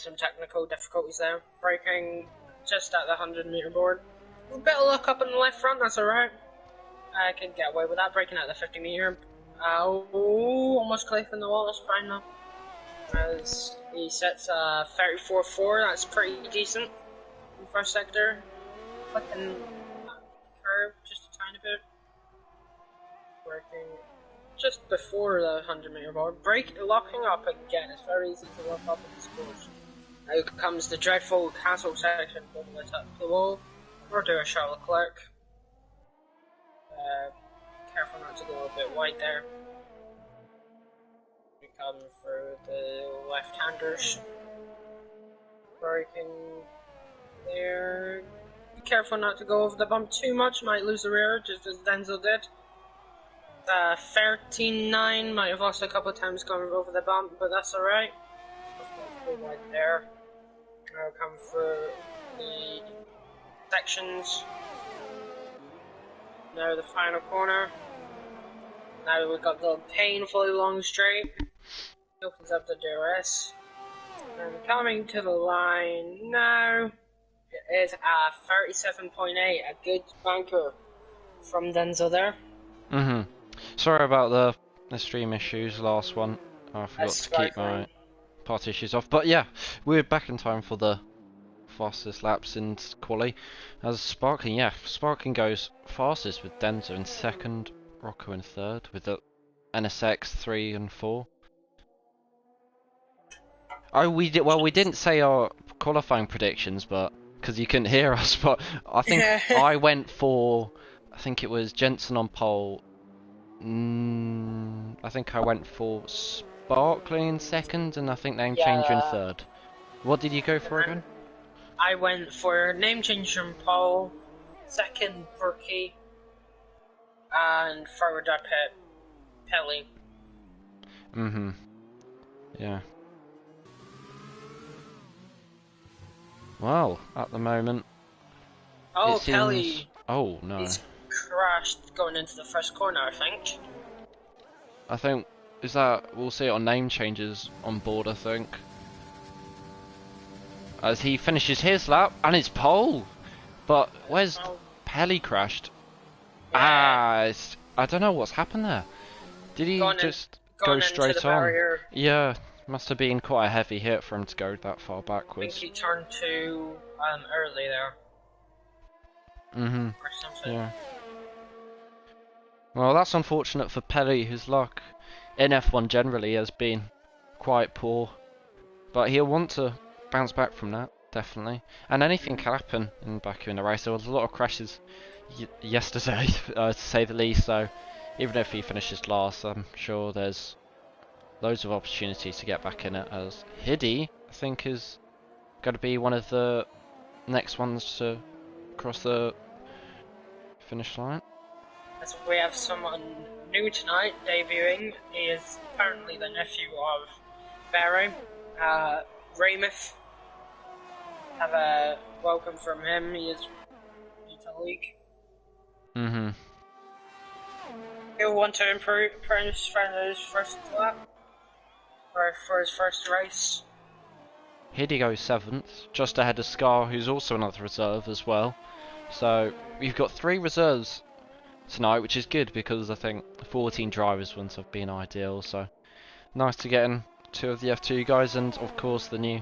some technical difficulties there. Braking just at the 100-meter board. A bit of luck up in the left front, that's alright. I can get away with that, braking at the 50-meter. Almost clipping the wall, that's fine though. As he sets 34.4, that's pretty decent in first sector. Clipping curve just a tiny bit. Braking just before the 100-meter board. Locking up again, it's very easy to lock up in this course. Now comes the dreadful castle section over the top of the wall. We'll do a shuttle click. Careful not to go a bit wide there. We come through the left-handers. Braking there. Be careful not to go over the bump too much, might lose the rear, just as Denzel did. 13.9, might have lost a couple of times going over the bump, but that's alright. Right there. Now come through the sections. Now the final corner. Now we've got the painfully long straight. Opens up the DRS. And coming to the line now. It is a 37.8, a good banker from Denzel there. Sorry about the stream issues, last one. I forgot to keep my partitions off. But yeah, we're back in time for the fastest laps in quali. As Sparking goes fastest with Denzel in second, Rocco in third, with the NSX 3 and 4. Oh, we didn't say our qualifying predictions, but because you couldn't hear us, but I think I went for, I think it was Jensen on pole. I think I went for Sparkling in second, and I think Name Changer in third. What did you go for again? I went for Name Changer and pole, second Prix, and forward up Pelly. Yeah. Well, at the moment. Oh, it seems... Pelly. Oh no. He's crashed going into the first corner, I think. Is that, we'll see it on name changes on board, I think. As he finishes his lap, and it's pole! But where's Pelly crashed? Yeah. I don't know what's happened there. Did he just go straight on? Barrier. Yeah, must have been quite a heavy hit for him to go that far backwards. I think he turned too early there. Or something. Yeah. Well, that's unfortunate for Pelly, whose luck in F1 generally has been quite poor. But he'll want to bounce back from that, definitely. And anything can happen in Baku in a race. There was a lot of crashes yesterday, to say the least, so even if he finishes last, I'm sure there's loads of opportunities to get back in it, as Hiddy, I think, is going to be one of the next ones to cross the finish line. As we have someone new tonight debuting. He is apparently the nephew of Barry, Raymouth. Have a welcome from him. He is new to league. He'll want to improve for his first lap, or for his first race. Hiddy goes 7th, just ahead of Scar, who's also another reserve as well. So we've got 3 reserves tonight, which is good because I think 14 drivers wouldn't have been ideal. So nice to get in 2 of the F2 guys, and of course the new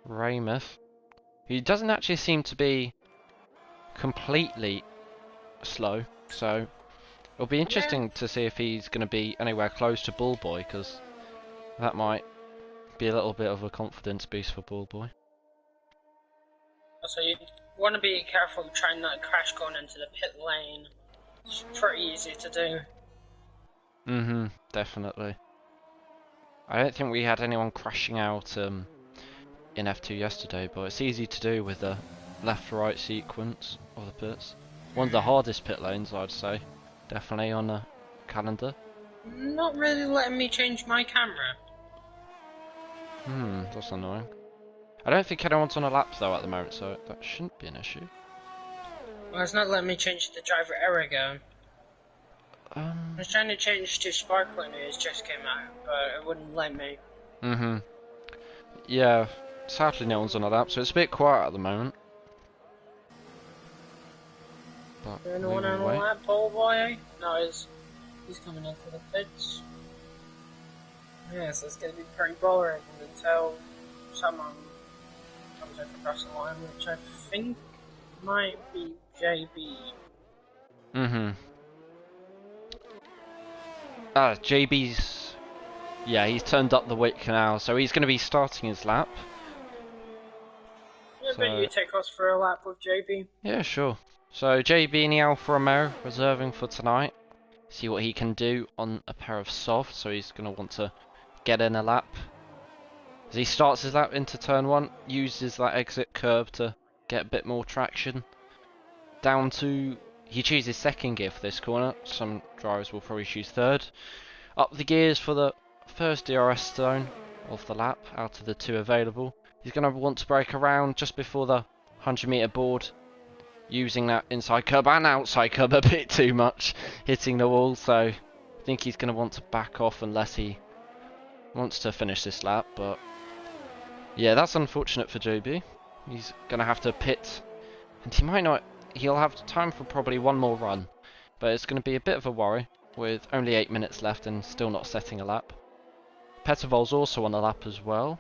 Raymouth, who doesn't actually seem to be completely slow. So it'll be interesting to see if he's going to be anywhere close to Bullboy, because that might be a little bit of a confidence boost for Bullboy. So you want to be careful trying not to crash going into the pit lane. It's pretty easy to do. Definitely. I don't think we had anyone crashing out in F2 yesterday, but it's easy to do with the left-right sequence of the pits. One of the hardest pit lanes, I'd say, definitely on the calendar. Not really letting me change my camera. That's annoying. I don't think anyone's on a lap though at the moment, so that shouldn't be an issue. Well, it's not letting me change the driver error. I was trying to change to Sparkling, it just came out, but it wouldn't let me. Yeah, sadly no one's on a lap, so it's a bit quiet at the moment. But we Anyone will on a wait. lap, pole boy? No, he's coming into the pitch. Yes, it's going to be pretty boring until someone comes over across the line, which I think might be JB. JB's... Yeah, he's turned up the wick now, so he's going to be starting his lap. Yeah, but you take us for a lap with JB. Yeah, sure. So JB in the Alfa Romeo reserving for tonight. See what he can do on a pair of softs, so he's going to want to get in a lap. As he starts his lap into turn 1, uses that exit curve to get a bit more traction. Down to... He chooses second gear for this corner. Some drivers will probably choose third. Up the gears for the first DRS zone of the lap out of the 2 available. He's going to want to brake around just before the 100 metre board, using that inside curb and outside curb a bit too much, hitting the wall, so I think he's going to want to back off unless he wants to finish this lap. But yeah, that's unfortunate for JB. He's going to have to pit, and he might not... He'll have time for probably one more run, but it's going to be a bit of a worry with only 8 minutes left and still not setting a lap. Pettervol's also on a lap as well,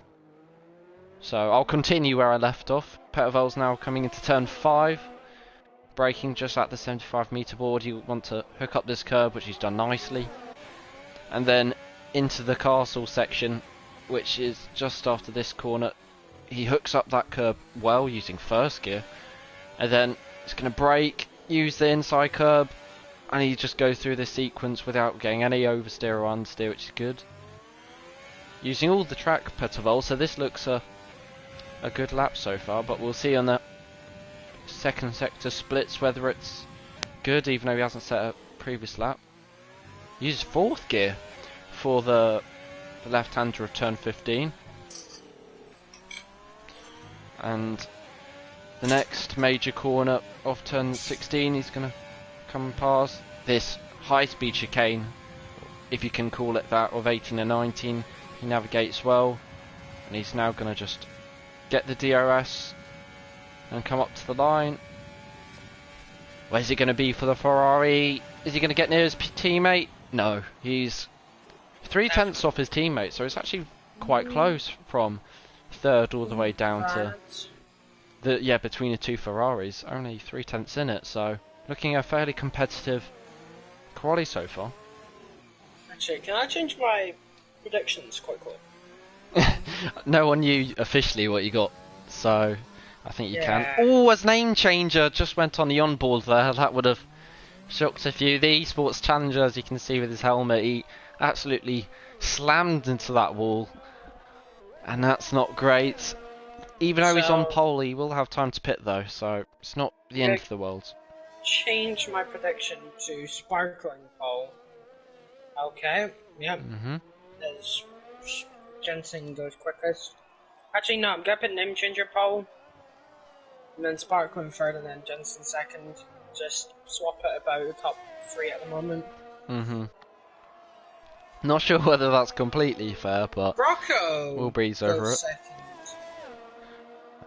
so I'll continue where I left off. Pettervol's now coming into turn 5, braking just at the 75 metre board. You want to hook up this curb, which he's done nicely, and then into the castle section, which is just after this corner. He hooks up that curb well using first gear, and then he's going to brake, use the inside curb, and he just goes through this sequence without getting any oversteer or understeer, which is good. Using all the track, Pettervol, so this looks a good lap so far, but we'll see on the second sector splits whether it's good, even though he hasn't set a previous lap. Uses fourth gear for the left-hander of turn 15. And the next major corner of turn 16, he's going to come past this high-speed chicane, if you can call it that, of 18 and 19. He navigates well, and he's now going to just get the DRS and come up to the line. Where's it going to be for the Ferrari? Is he going to get near his teammate? No, he's 3/10 off his teammate, so it's actually quite close from third all the way down to between the 2 Ferraris. Only 3/10 in it, so looking a fairly competitive quali so far. Actually, can I change my predictions quite quick? No one knew officially what you got, so I think you Yeah. can. Oh, as name changer just went on the onboard there. That would have shocked a few. The esports challenger, as you can see with his helmet, he absolutely slammed into that wall, and that's not great. Even though he's on pole, he will have time to pit though, so it's not the end of the world. Change my prediction to sparkling pole. Okay, yeah. As Jensen goes quickest. Actually, no, I'm gonna put name changer pole, and then sparkling third, and then Jensen second. Just swap it about the top 3 at the moment. Not sure whether that's completely fair, but Rocco we'll breeze over it. Second.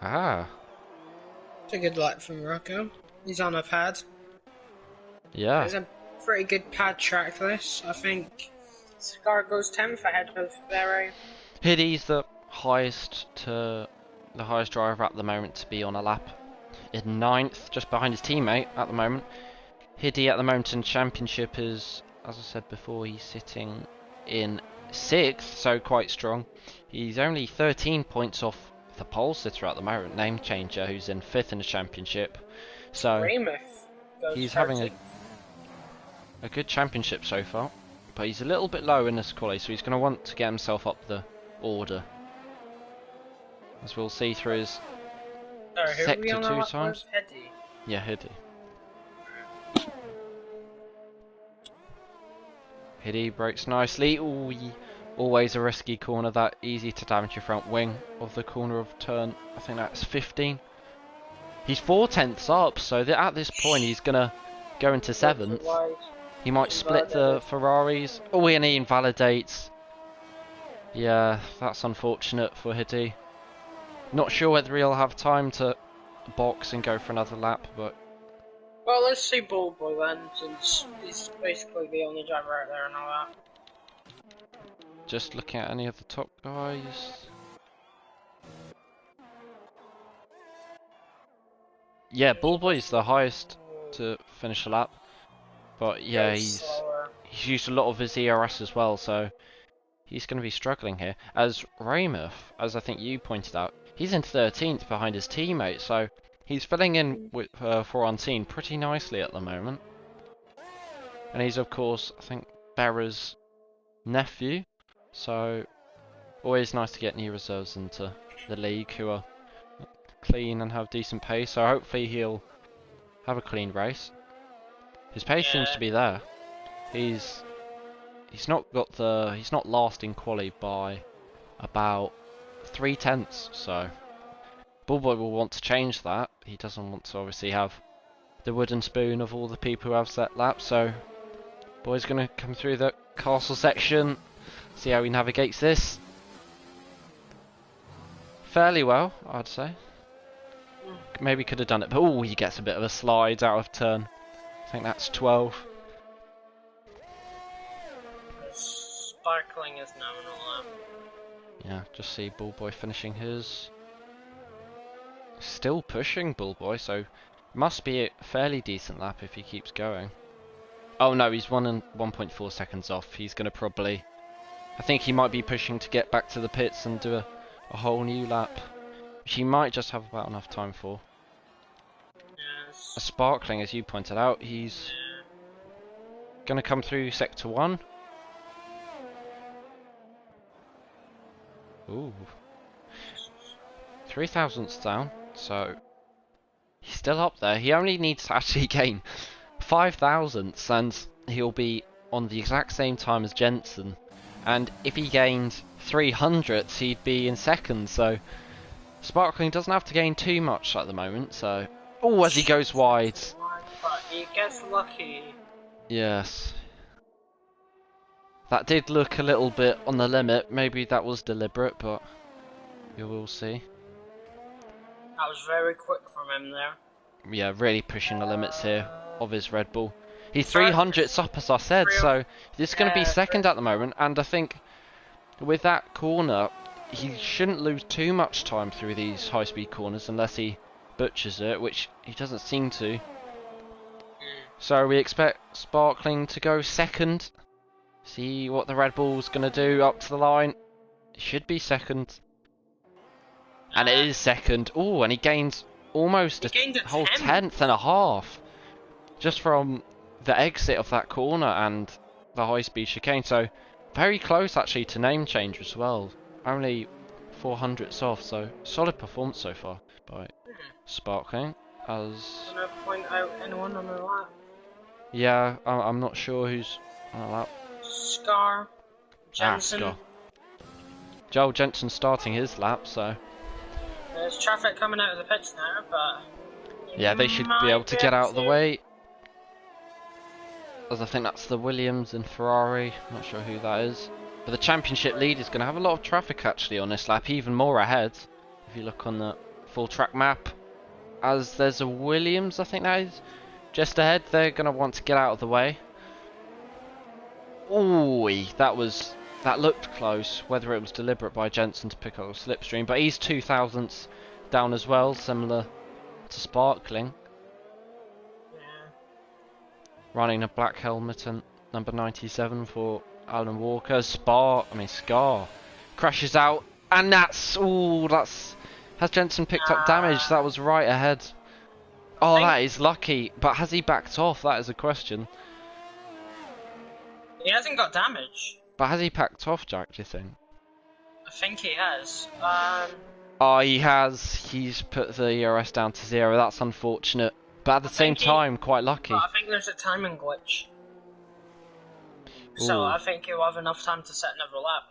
Ah. It's a good lap from Rocco. He's on a pad. Yeah. It's a pretty good pad track this. I think Scar goes 10th ahead of Vere. Hiddy's the highest driver at the moment to be on a lap. In 9th, just behind his teammate at the moment. Hiddy at the moment in championship is, as I said before, he's sitting in 6th, so quite strong. He's only 13 points off the pole sitter at the moment, name changer, who's in 5th in the championship. So he's having a good championship so far, but he's a little bit low in this quali, so he's going to want to get himself up the order, as we'll see through his sector 2 times. Hiddy. Yeah, Hiddy. Hiddy brakes nicely. Ooh, always a risky corner, that easy to damage your front wing of the corner of turn, I think that's 15. He's 4/10 up, so at this point he's going to go into 7th. He might split the Ferraris. Oh, and he invalidates. Yeah, that's unfortunate for Hiddy. Not sure whether he'll have time to box and go for another lap, but Well, let's see Bullboy then, since he's basically the only driver out there and all that. just looking at any of the top guys. Yeah, Bullboy's the highest to finish a lap, but yeah, he's used a lot of his ERS as well, so he's going to be struggling here. As Raymouth, as I think you pointed out, he's in 13th behind his teammate, so he's filling in with Florentine pretty nicely at the moment. And he's, of course, I think, Berra's nephew, so always nice to get new reserves into the league who are clean and have decent pace, so hopefully he'll have a clean race. His pace seems to be there. He's not last in quali by about 3/10, so Bullboy will want to change that. He doesn't want to obviously have the wooden spoon of all the people who have set laps, so Boy's gonna come through the castle section, see how he navigates this. Fairly well, I'd say. Maybe could have done it, but oh, he gets a bit of a slide out of turn. I think that's 12. Sparkling is nominal. Yeah, just see Bullboy finishing his. Still pushing Bullboy, so must be a fairly decent lap if he keeps going. Oh no, he's 1.4 seconds off. He's going to probably. I think he might be pushing to get back to the pits and do a whole new lap, which he might just have about enough time for. Yes. A Sparkling, as you pointed out, he's going to come through sector 1. Ooh. 3 thousandths down, so he's still up there. He only needs to actually gain 5 thousandths and he'll be on the exact same time as Jensen. And if he gained 300ths, he'd be in second, so Sparkling doesn't have to gain too much at the moment, so. Oh, as he goes wide. But he gets lucky. Yes. That did look a little bit on the limit. Maybe that was deliberate, but you will see. That was very quick from him there. Yeah, really pushing the limits here of his Red Bull. He's 300ths up, as I said, so he's going to be second at the moment. And I think with that corner, he shouldn't lose too much time through these high-speed corners unless he butchers it, which he doesn't seem to. So we expect Sparkling to go second. See what the Red Bull's going to do up to the line. It should be second. And it is second. Oh, and he gains almost a whole tenth and a half. Just from the exit of that corner and the high-speed chicane. So, very close actually to name change as well. Only 400ths off, so solid performance so far by Sparkling. As I'm gonna point out anyone on the lap. yeah, I'm not sure who's on the lap. Scar, Jensen. Scar. Joel Jensen starting his lap, so there's traffic coming out of the pits now, but yeah, they should be able to get out of the way. As I think that's the Williams and Ferrari. Not sure who that is. But the championship lead is going to have a lot of traffic actually on this lap, even more ahead. If you look on the full track map, as there's a Williams, I think that is just ahead. They're going to want to get out of the way. Ooh, that looked close. Whether it was deliberate by Jensen to pick up a slipstream, but he's 2 thousandths down as well, similar to Sparkling. Running a black helmet and number 97 for Alan Walker. Scar crashes out, and has Jensen picked up damage? That was right ahead. Oh, that is lucky, but has he backed off? That is a question. He hasn't got damage. But has he backed off, Jack, do you think? I think he has. Oh, he has. He's put the ERS down to 0. That's unfortunate. But at the same time, quite lucky. I think there's a timing glitch. So I think he'll have enough time to set another lap.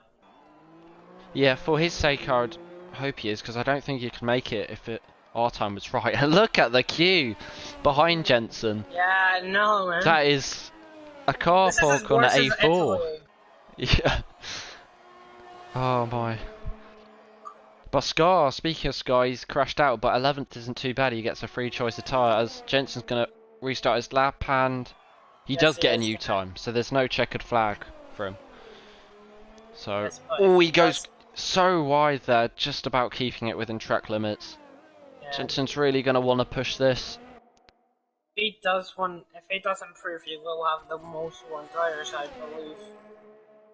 Yeah, for his sake, I'd hope he is, because I don't think he can make it if our time was right. And look at the queue behind Jensen. Yeah, I know, man. That is a car park on the A4. Yeah. Oh my. But Scar, speaking of Scar, he's crashed out, but 11th isn't too bad. He gets a free choice of tyre as Jensen's going to restart his lap, and he does get a new time, so there's no checkered flag for him. So, he goes so wide there, just about keeping it within track limits. Yeah. Jensen's really going to want to push this. If he does improve, he will have the most one drivers, I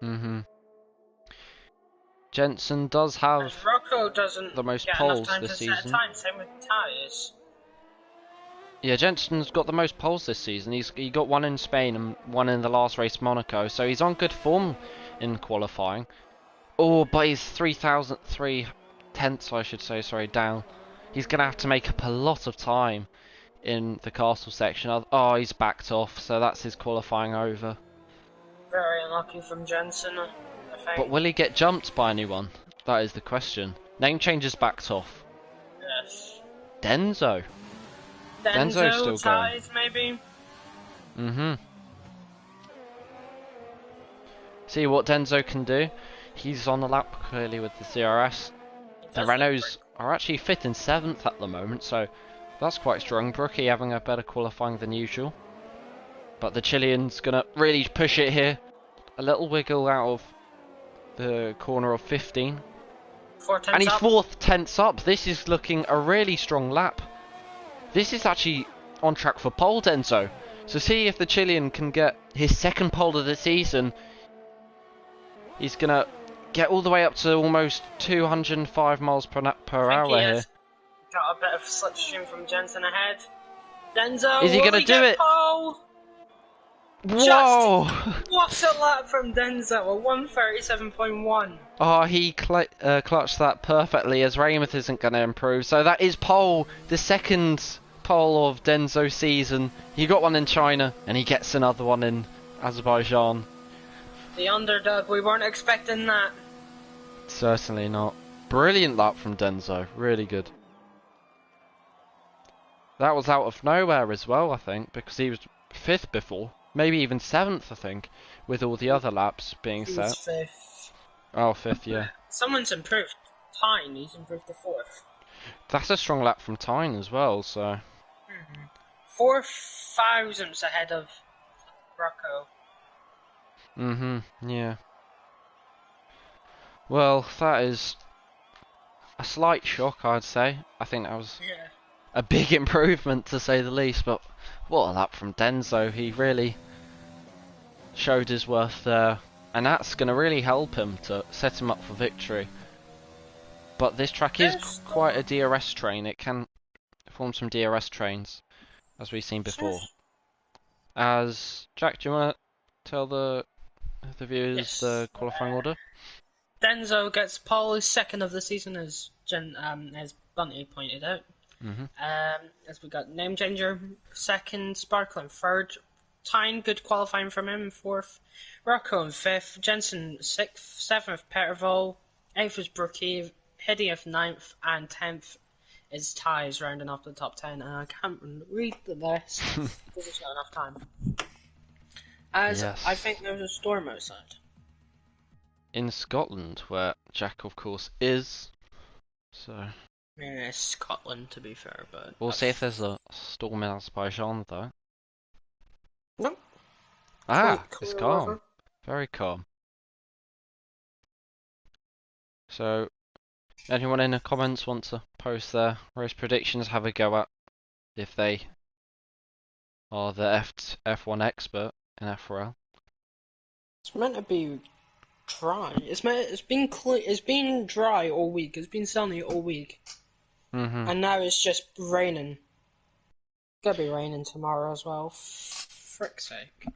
believe. Jensen does have Rocco doesn't the most get poles enough time this to season. set a time, same with tyres. Yeah, Jensen's got the most poles this season. He got one in Spain and one in the last race, Monaco. So he's on good form in qualifying. Oh, but he's 3 tenths, I should say, sorry, down. He's going to have to make up a lot of time in the castle section. Oh, he's backed off, so that's his qualifying over. Very unlucky from Jensen, I think. But will he get jumped by anyone? That is the question. Name change is backed off. Yes. Denzo's still ties, going. Maybe? See what Denzo can do. He's on the lap clearly with the CRS. The Renaults are actually 5th and 7th at the moment, so that's quite strong. Brookie having a better qualifying than usual. But the Chilean's going to really push it here. A little wiggle out of the corner of 15. And he's 4th tenths up. This is looking a really strong lap. This is actually on track for pole, Denzo. So see if the Chilean can get his 2nd pole of the season. He's going to get all the way up to almost 205 miles per hour here. Got a bit of slipstream from Jensen ahead. Denzo, is he going to do it? Pole? Whoa! What a lap from Denzo, a 1:37.1. Oh, he clutched that perfectly as Raymond isn't going to improve. So that is pole, the 2nd pole of Denzo's season. He got one in China and he gets another one in Azerbaijan. The underdog, we weren't expecting that. Certainly not. Brilliant lap from Denzo, really good. That was out of nowhere as well, I think, because he was 5th before. Maybe even 7th, I think, with all the other laps being set. 5th. Oh, 5th, yeah. Someone's improved. Tyne, he's improved to 4th. That's a strong lap from Tyne as well, so... 4 thousandths ahead of Rocco. Yeah. Well, that is a slight shock, I'd say. I think that was a big improvement, to say the least, but what a lap from Denzo. He really showed his worth there, and that's going to really help him to set him up for victory. But this track is quite a DRS train. It can form some DRS trains, as we've seen before. As Jack, do you want to tell the viewers the qualifying order? Denzo gets pole, 2nd of the season, as Bunty pointed out. As we got name changer 2nd, Sparkling 3rd, Tyne, good qualifying from him, 4th, Rocco in 5th, Jensen 6th, 7th Petervol, 8th is Brookie, Hideoff 9th, and 10th is Ties, rounding off the top 10, and I can't read the rest because there's not enough time. As I think there's a storm outside. In Scotland, where Jack, of course, is. So. Yeah, Scotland, to be fair, but... We'll see if there's a storm in Azerbaijan, though. Nope. It's calm. Very calm. So, anyone in the comments want to post their race predictions, have a go at if they are the F1 expert in FRL. It's meant to be dry. It's been dry all week. It's been sunny all week. And now it's just raining. It's gonna be raining tomorrow as well. Frick's sake.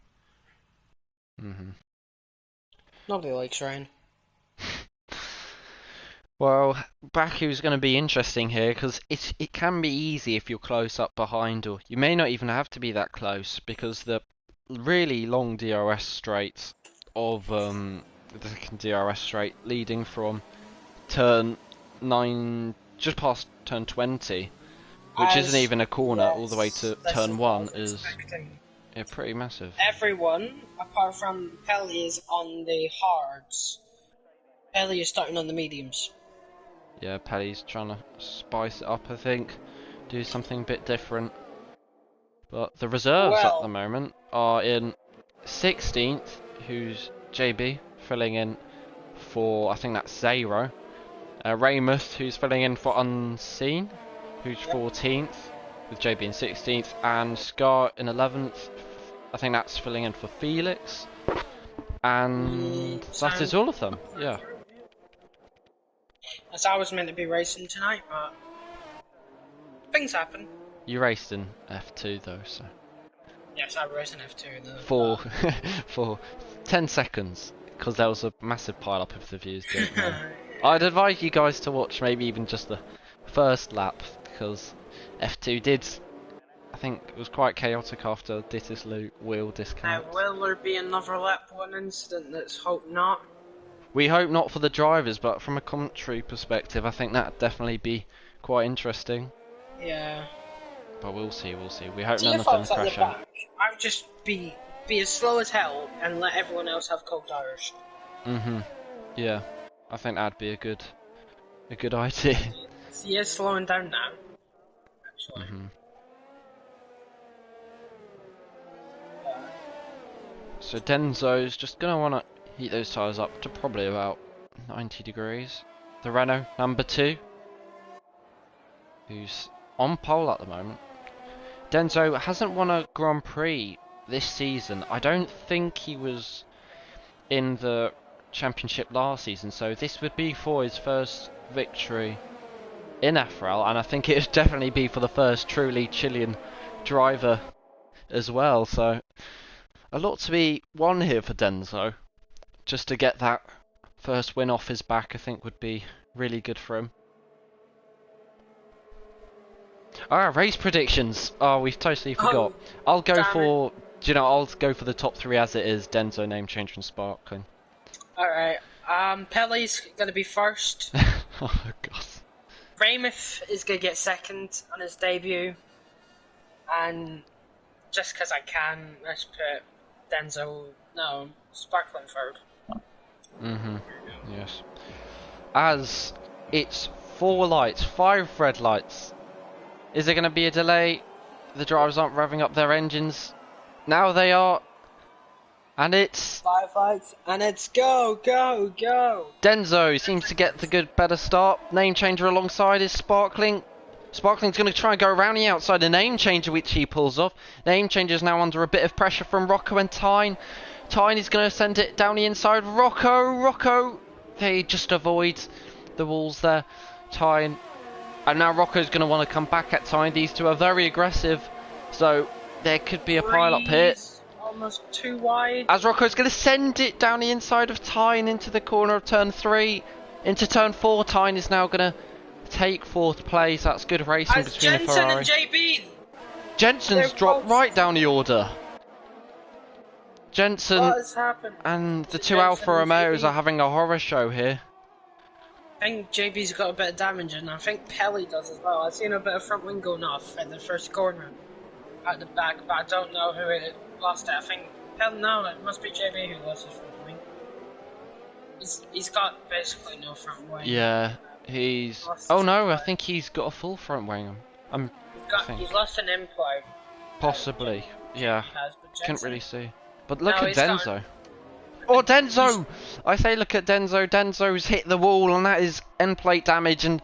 Nobody likes rain. Well, Baku's going to be interesting here because it can be easy if you're close up behind, or you may not even have to be that close because the really long DRS straights of the DRS straight leading from turn 9 just past turn 20, which isn't even a corner, all the way to turn 1 is pretty massive. Everyone, apart from Pelly, is on the hards. Pelly is starting on the mediums. Yeah, Pelly's trying to spice it up, I think. Do something a bit different. But the reserves at the moment are in 16th, who's JB, filling in for, I think that's Zero. Raymouth, who's filling in for Unseen, who's 14th, with JB in 16th. And Scar in 11th, I think that's filling in for Felix. And that is all of them, yeah. As I was meant to be racing tonight, but things happen. You raced in F2 though, so. Yes, I raced in F2 though. For 10 seconds, because there was a massive pile up of the views, didn't there? I'd advise you guys to watch maybe even just the first lap, because F2 did, I think it was quite chaotic after Dittis wheel disconnect. Will there be another lap 1 incident? Let's hope not. We hope not for the drivers, but from a commentary perspective, I think that'd definitely be quite interesting. Yeah. But we'll see. We hope none of them crash out. I would just be as slow as hell and let everyone else have cold tires. Yeah. I think that'd be a good idea. He is slowing down now, actually. So Denzo's just gonna wanna heat those tyres up to probably about 90 degrees. The Renault number 2, who's on pole at the moment. Denzo hasn't won a Grand Prix this season. I don't think he was in the championship last season, so this would be for his first victory in FRL, and I think it would definitely be for the first truly Chilean driver as well, so a lot to be won here for Denzo. Just to get that first win off his back, I think would be really good for him. Race predictions. Oh, we've totally forgot. I'll go for, I'll go for the top 3 as it is: Denzo, Name Changer, and Sparkling. Alright, Pelly's gonna be first. Oh god. Raymouth is gonna get second on his debut. And just because I can, let's put Sparkling third. Yes. As it's 4 lights, 5 red lights. Is there going to be a delay? The drivers aren't revving up their engines. Now they are. And it's 5 lights, and it's go. Denzo seems to get the better start. Name Changer alongside is Sparkling. Sparkling's going to try and go around the outside. The Name Changer, which he pulls off. Name Changer's now under a bit of pressure from Rocco and Tyne. Tyne is going to send it down the inside. Rocco, they just avoid the walls there. Tyne. And now Rocco's going to want to come back at Tyne. These two are very aggressive, so there could be a pile-up here. Almost too wide. As Rocco's going to send it down the inside of Tyne into the corner of turn 3. Into turn 4, Tyne is now going to take 4th place. That's good racing between the Ferrari. And JB. Jensen's dropped right down the order. Jensen and the 2 Alfa Romeos are having a horror show here. I think JB's got a bit of damage, and I think Pelly does as well. I've seen a bit of front wing going off at the first corner at the back, but I don't know who it lost it. I think it must be JB who lost his front wing. He's got basically no front wing. Yeah, he's. Oh no, I think he's got a full front wing. He's lost an impload. Possibly, yeah. Couldn't really see. But look at Denzo. Oh, Denzo! I say look at Denzo. Denzo's hit the wall, and that is end plate damage, and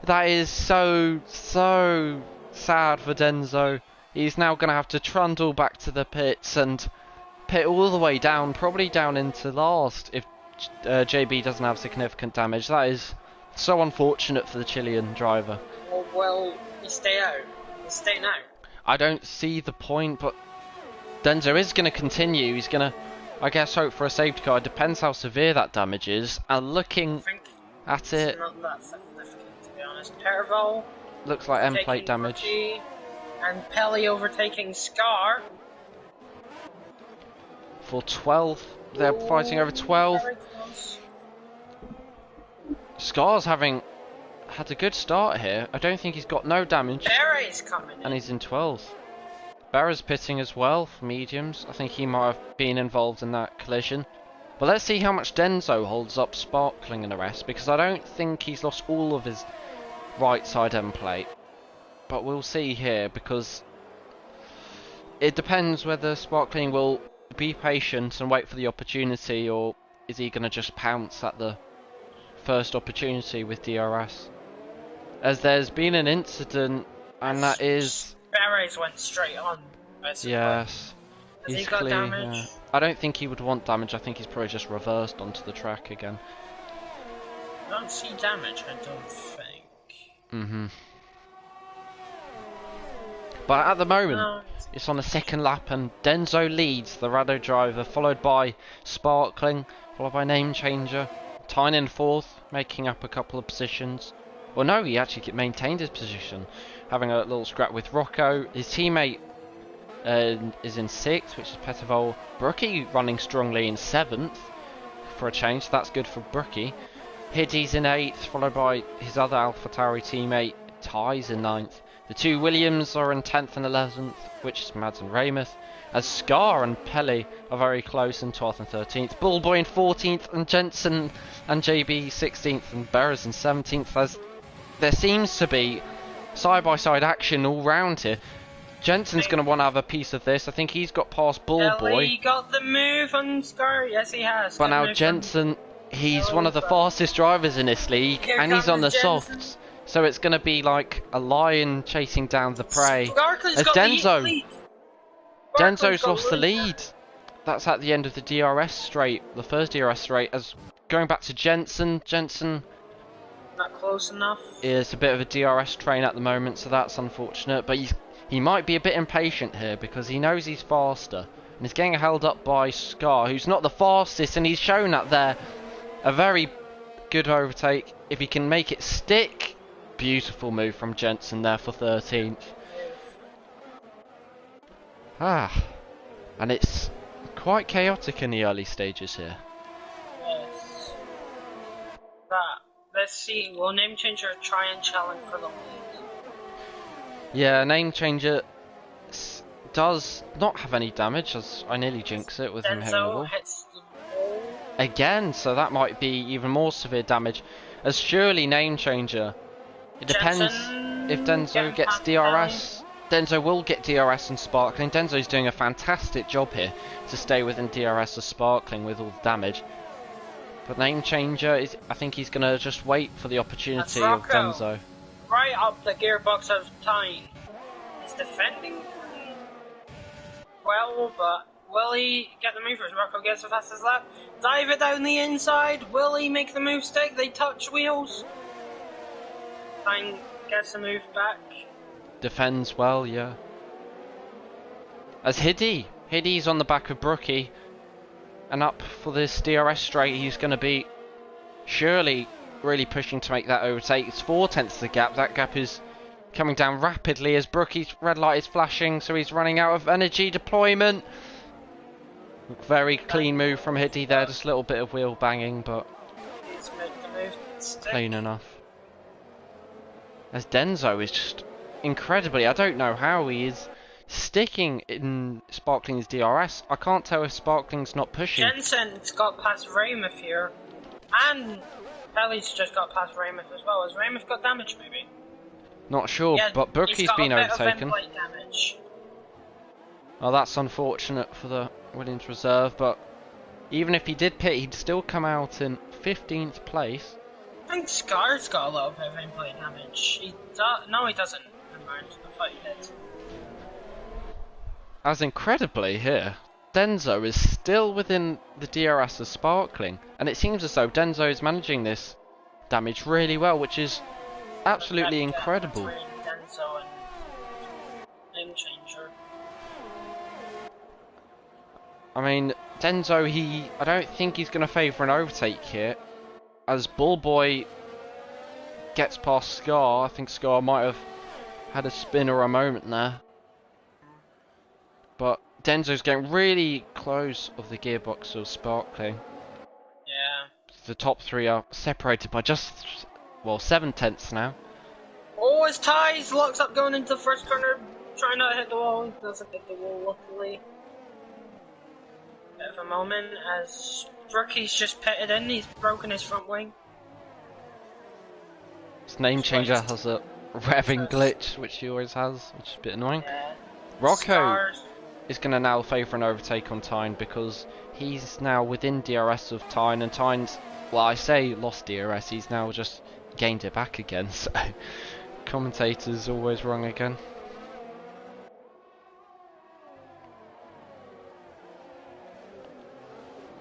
that is so sad for Denzo. He's now going to have to trundle back to the pits and pit all the way down, probably down into last if JB doesn't have significant damage. That is so unfortunate for the Chilean driver. Well, he's staying out. I don't see the point, but Denzo is going to continue. He's going to, I guess, hope for a safety car. It depends how severe that damage is. And looking at it, it's not that significant, to be honest. Perval looks like end plate damage. Prix, and Pelly overtaking Scar for 12. They're fighting over 12. Scar's having had a good start here. I don't think he's got no damage. Barry's coming in. And he's in 12th. Barra's pitting as well for mediums. I think he might have been involved in that collision. But let's see how much Denso holds up Sparkling in the rest, because I don't think he's lost all of his right side end plate. But we'll see here, because it depends whether Sparkling will be patient and wait for the opportunity, or is he going to just pounce at the first opportunity with DRS. As there's been an incident, and that is... Barry's went straight on, basically. Yes. Has he got damage? Yeah. I don't think he would want damage, I think he's probably just reversed onto the track again. I don't see damage, I don't think. Mm-hmm. But at the moment, it's on the second lap, and Denso leads the Rado driver, followed by Sparkling, followed by Name Changer. Tynan fourth, making up a couple of positions. Well, no, he actually maintained his position, having a little scrap with Rocco. His teammate is in sixth, which is Petevol. Brookie running strongly in seventh for a change, so that's good for Brookie. Hiddy's in eighth, followed by his other AlphaTauri teammate, Ty's in ninth. The two Williams are in 10th and 11th, which is Mads and Raymouth, as Scar and Pele are very close in 12th and 13th. Bullboy in 14th, and Jensen and JB 16th, and Beres in 17th, as there seems to be side-by-side action all round here. Jensen's going to want to have a piece of this. I think he's got past Bullboy. He got the move on Scar, yes he has. But now Jensen, he's one of the fastest drivers in this league, and he's on the softs. So it's going to be like a lion chasing down the prey. As Denzo's lost the lead. That's at the end of the DRS straight, the first DRS straight. As going back to Jensen, not close enough. Is a bit of a DRS train at the moment, so that's unfortunate. But he might be a bit impatient here because he knows he's faster, and he's getting held up by Scar, who's not the fastest, and he's shown that there. A very good overtake if he can make it stick. Beautiful move from Jensen there for 13th. And it's quite chaotic in the early stages here. Yes. But let's see, will Name Changer try and challenge for the lead? Yeah, Name Changer does not have any damage, as I nearly jinx it with him hitting the wall. Hits the wall again, so that might be even more severe damage. As surely Name Changer, it depends if Denso gets DRS. Denso will get DRS and Sparkling. Denso's doing a fantastic job here to stay within DRS of Sparkling with all the damage. But Name Changer, I think he's going to just wait for the opportunity of Denso. Right up the gearbox of time. He's defending well, but will he get the move as Rocco gets the fastest lap? Dive it down the inside. Will he make the move stick? They touch wheels. Fine, gets the move back. Defends well, yeah. As Hiddy's on the back of Brookie, and up for this DRS straight, he's going to be surely really pushing to make that overtake. It's 4/10 the gap. That gap is coming down rapidly as Brookie's red light is flashing, so he's running out of energy deployment. Very clean move from Hiddy there, just a little bit of wheel banging, but he's made the move stick. Clean enough. As Denso is just incredibly, I don't know how he is sticking in Sparkling's DRS. I can't tell if Sparkling's not pushing. Jensen's got past Raymouth here, and Pelly's just got past Raymouth as well. Has Raymouth got damage maybe? Not sure, yeah, but Brookie's been overtaken. Damage. Oh, that's unfortunate for the Williams reserve, but even if he did pit, he'd still come out in 15th place. I think Scar's got a little bit of in-play damage. No, he doesn't. Never mind. I thought he did. As incredibly here, Denso is still within the DRS of Sparkling, and it seems as though Denso is managing this damage really well, which is absolutely incredible. Denso and Name Changer. I mean, Denso, I don't think he's going to favour an overtake here. As Bullboy gets past Scar, I think Scar might have had a spin or a moment there. But Denzo's getting really close of the gearbox of Sparkling. Yeah. The top three are separated by just, well, 7/10 now. Oh, his ties locks up going into the first corner, trying not to hit the wall. Doesn't hit the wall, luckily. Bit of a moment as Rookie's just pitted in, he's broken his front wing. His name changer has a revving glitch, which he always has, which is a bit annoying. Yeah. Rocco is going to now favour an overtake on Tyne because he's now within DRS of Tyne, and Tyne's, well, I say lost DRS, he's now just gained it back again, so commentator's always wrong again.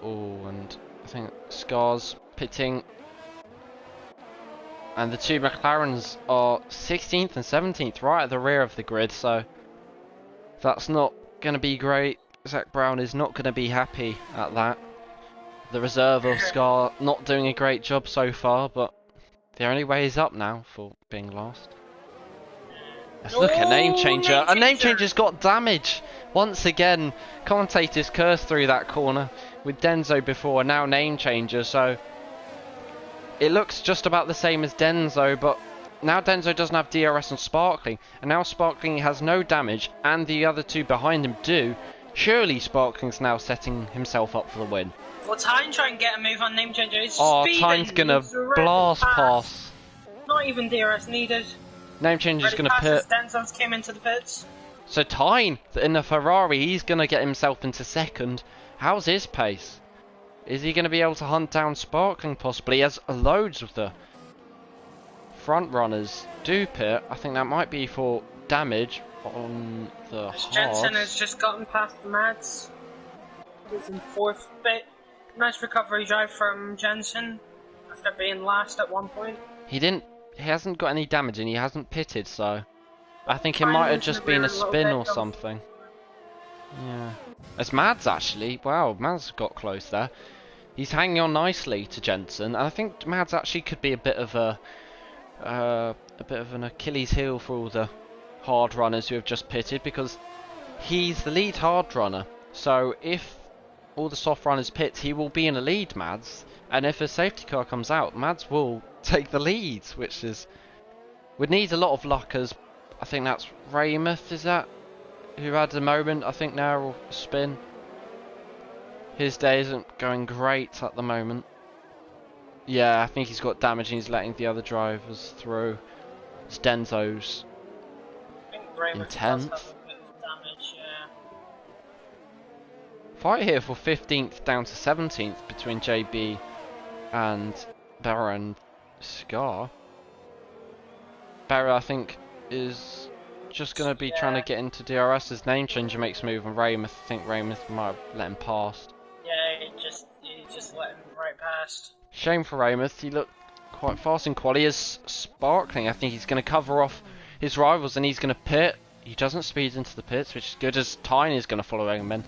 Oh, and I think Scar's pitting. And the two McLarens are 16th and 17th, right at the rear of the grid, so that's not going to be great. Zach Brown is not going to be happy at that. The reserve of Scar not doing a great job so far, but the only way is up now for being last. Let's look at Name Changer. A Name Changer's got damage! Once again, commentators cursed through that corner with Denzo before, and now Name Changer, so it looks just about the same as Denzo, but now Denzo doesn't have DRS on Sparkling, and now Sparkling has no damage, and the other two behind him do. Surely Sparkling's now setting himself up for the win. Well, Tyne try and get a move on Name Changer. He's Tyne's gonna blast past. Not even DRS needed. Name Changer's gonna pit. Denzo's came into the pits. So Tyne, in the Ferrari, he's gonna get himself into second. How's his pace? Is he going to be able to hunt down Sparkling possibly? He has loads of the front runners do pit. I think that might be for damage on the hards. Jensen has just gotten past the Mads. He's in fourth bit. Nice recovery drive from Jensen after being last at one point. He hasn't got any damage and he hasn't pitted, so I think it might have just been a spin or something. Yeah. It's Mads actually. Wow, Mads got close there. He's hanging on nicely to Jensen, and I think Mads actually could be a bit of an Achilles heel for all the hard runners who have just pitted, because he's the lead hard runner. So if all the soft runners pit, he will be in a lead, Mads. And if a safety car comes out, Mads will take the lead, which would need a lot of luck, as I think that's Raymouth, is that? Who had a moment, I think now, or spin. His day isn't going great at the moment. Yeah, I think he's got damage and he's letting the other drivers through. It's Denzo's in 10th. Fight here for 15th down to 17th between JB and Berra and Scar. Berra, I think, is just going to be trying to get into DRS. His Name Changer makes a move, and Raymouth, I think Raymouth might have let him past. Yeah, he just let him right past. Shame for Raymouth, he looked quite fast in quali. As Sparkling, I think he's going to cover off his rivals and he's going to pit. He doesn't speed into the pits, which is good, as Tyne is going to follow him in.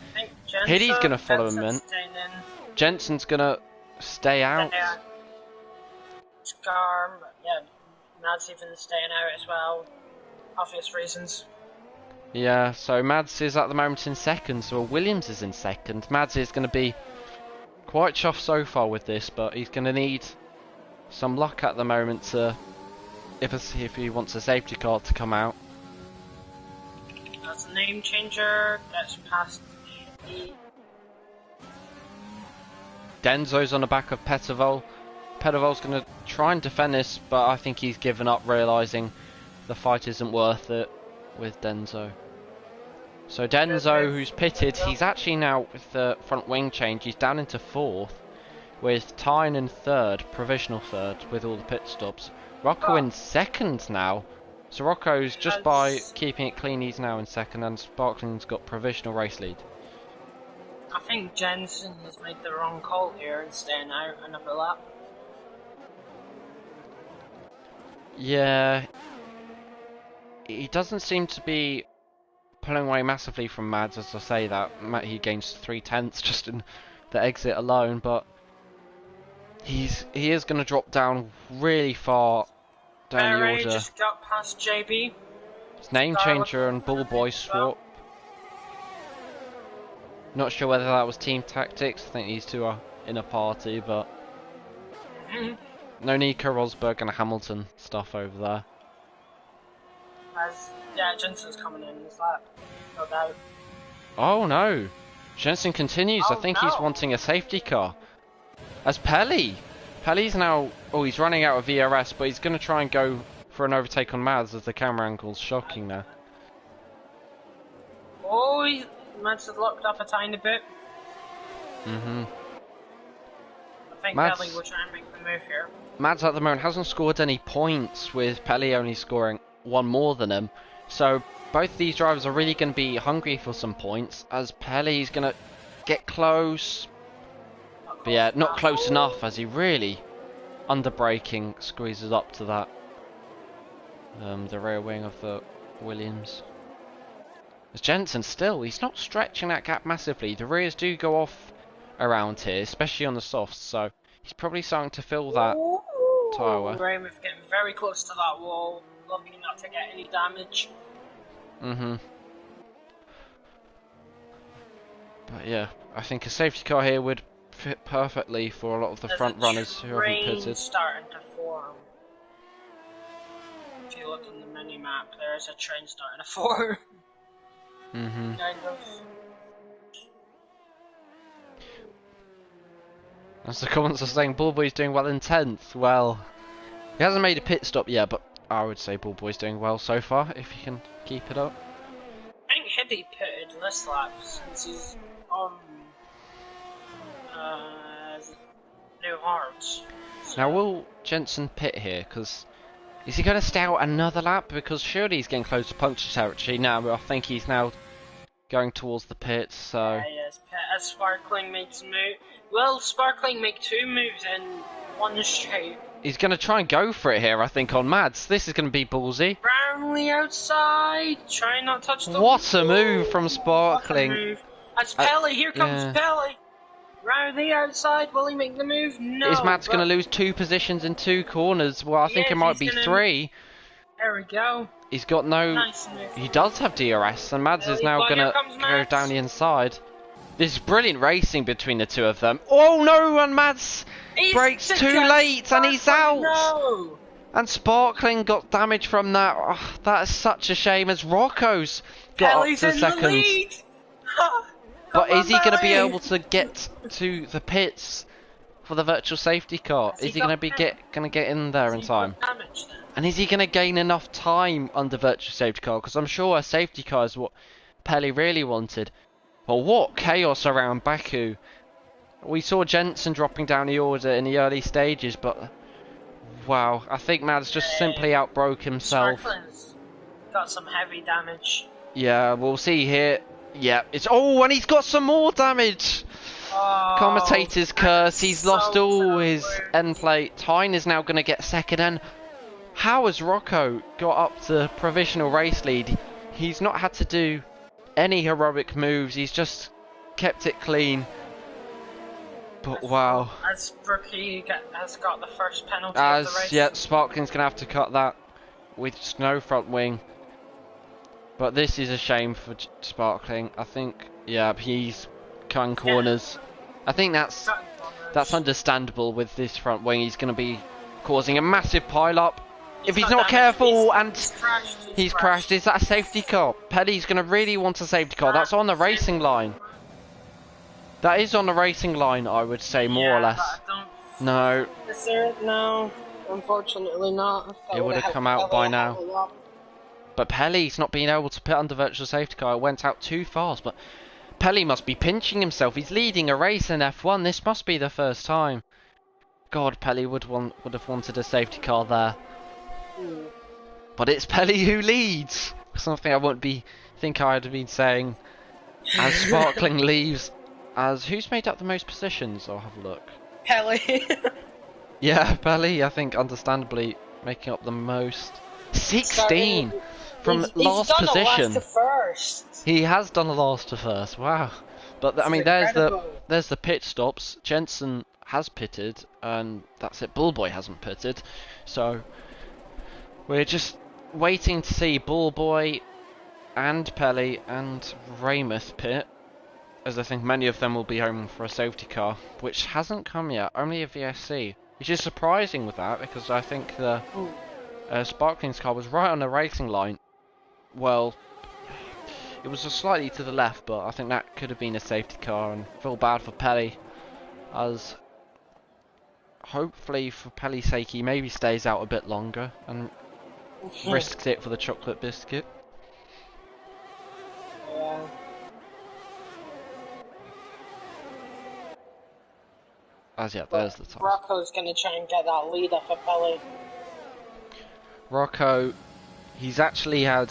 Hiddy's going to follow him in. Jensen's going to stay out. Scar, yeah, Mads even staying out as well. Obvious reasons. Yeah, so Mads is at the moment in second, so Williams is in second. Mads is going to be quite chuffed so far with this, but he's going to need some luck at the moment to, if he wants a safety car to come out. That's a Name Changer, gets past the... Denzo's on the back of Pettervol. Pettervol's going to try and defend this, but I think he's given up, realising the fight isn't worth it with Denzo. So Denzo, who's pitted, he's actually now, with the front wing change, he's down into fourth, with Tyne in third, provisional third, with all the pit stops. Rocco in second now, so Rocco's just by keeping it clean, he's now in second, and Sparkling's got provisional race lead. I think Jensen has made the wrong call here and staying out another lap. Yeah, he doesn't seem to be pulling away massively from Mads, as I say that. He gains 3/10 just in the exit alone, but he is going to drop down really far down the order. Just got past JB. His Name Changer and Bull Boy swap. Not sure whether that was team tactics. I think these two are in a party, but no Nico Rosberg and Hamilton stuff over there. Yeah, Jensen's coming in this lap, no doubt. Oh no, Jensen continues. Oh, I think no. he's wanting a safety car. As Pelly's now, oh, he's running out of VRS, but he's going to try and go for an overtake on Mads as the camera angle's shocking there. Oh, Mads has locked up a tiny bit. Mm-hmm. I think Mads, Pelly will try and make the move here. Mads at the moment hasn't scored any points, with Pelly only scoring one more than him. So both these drivers are really going to be hungry for some points, as Pelly's going to get close. But yeah, not close enough, as he really, under braking, squeezes up to that. The rear wing of the Williams. As Jensen still, he's not stretching that gap massively. The rears do go off around here, especially on the softs, so he's probably starting to fill that tyre wear. Raymond getting very close to that wall, looking not to get any damage. Mm-hmm. But yeah, I think a safety car here would fit perfectly for a lot of the front runners who haven't pitted. Starting to form. If you look on the mini map, there is a train starting to form. Mm-hmm. Kind of. As the comments are saying, Bullboy's doing well in 10th. Well, he hasn't made a pit stop yet, but I would say Bullboy's doing well so far, if he can keep it up. I think Hibby pitted this lap since he's on New Hearts. So. Now, will Jensen pit here? Because is he going to stay out another lap? Because surely he's getting close to puncture territory now. I think he's now going towards the pits. So yes, as Sparkling makes a move. Will Sparkling make two moves in one straight? He's going to try and go for it here, I think, on Mads. This is going to be ballsy. Roundly outside, try not to touch the What a move from Sparkling. What a move. That's Pelly, here comes Pelly. Round the outside, will he make the move? No. Is Mads going to lose 2 positions in 2 corners? Well, I think it might be 3. There we go. He's got no... Nice move. He does have DRS, and Mads is now going to go down the inside. This is brilliant racing between the two of them. Oh no, and Mads brakes too late, and he's out. No. And Sparkling got damage from that. Oh, that is such a shame, as Rocco's got Pelly's up to second. But is he going to be able to get to the pits for the virtual safety car? Is he going to be get in there in time? And is he going to gain enough time under virtual safety car? Because I'm sure a safety car is what Pelly really wanted. Well, what chaos around Baku. We saw Jensen dropping down the order in the early stages, but wow, I think Mads just simply outbroke himself. Sparkling's got some heavy damage. Yeah, we'll see here. Yeah, it's... Oh, and he's got some more damage! Oh, Commentator's curse, he's lost all his end plate. Tyne is now going to get second, and how has Rocco got up to provisional race lead? He's not had to do any heroic moves, he's just kept it clean. But wow. As Brookie has got the first penalty of the race. Yeah, Sparkling's going to have to cut that with no front wing. But this is a shame for Sparkling. I think, yeah, he's cutting corners. I think that's understandable with this front wing. He's going to be causing a massive pile-up. If he's not careful, and he's crashed. Is that a safety car? Pelly's going to really want a safety car. That's on the racing line. That is on the racing line, I would say, more or less. No. Is there? No, unfortunately not. It would have come out by now. But Pelly's not being able to pit under virtual safety car. It went out too fast. But Pelly must be pinching himself. He's leading a race in F1. This must be the first time. God, Pelly would have wanted a safety car there. But it's Pelly who leads. Something I wouldn't think I'd have been saying. As Sparkling leaves. As who's made up the most positions? I'll have a look. Pelly. Yeah, Pelly, I think, understandably making up the most. 16 from last position. He has done a last to first. Wow. But I mean, there's the pit stops. Jensen has pitted, and that's it. Bullboy hasn't pitted, so we're just waiting to see Bullboy and Pelly and Raymouth pit, as I think many of them will be home for a safety car, which hasn't come yet. Only a VSC, which is surprising with that, because I think the Sparkling's car was right on the racing line. Well, it was slightly to the left, but I think that could have been a safety car, and I feel bad for Pelly, as hopefully for Pelly's sake he maybe stays out a bit longer and risks it for the chocolate biscuit. Yeah. As yet, there's the task. Rocco's gonna try and get that lead off of Pelly. Rocco, he's actually had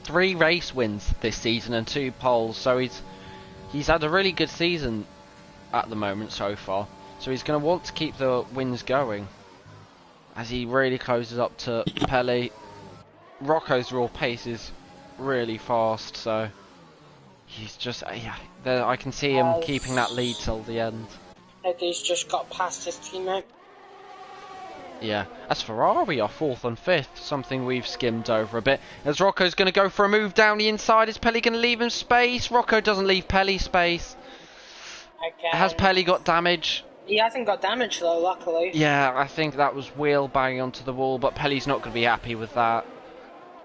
3 race wins this season and 2 poles, so he's had a really good season at the moment so far. So he's going to want to keep the wins going as he really closes up to Pelly. Rocco's raw pace is really fast, so he's just I can see him keeping that lead till the end. He's just got past his teammate. Yeah, as Ferrari are 4th and 5th, something we've skimmed over a bit. As Rocco's going to go for a move down the inside, is Pelly going to leave him space? Rocco doesn't leave Pelly space. Again. Has Pelly got damage? He hasn't got damage though, luckily. Yeah, I think that was wheel banging onto the wall, but Pelly's not going to be happy with that.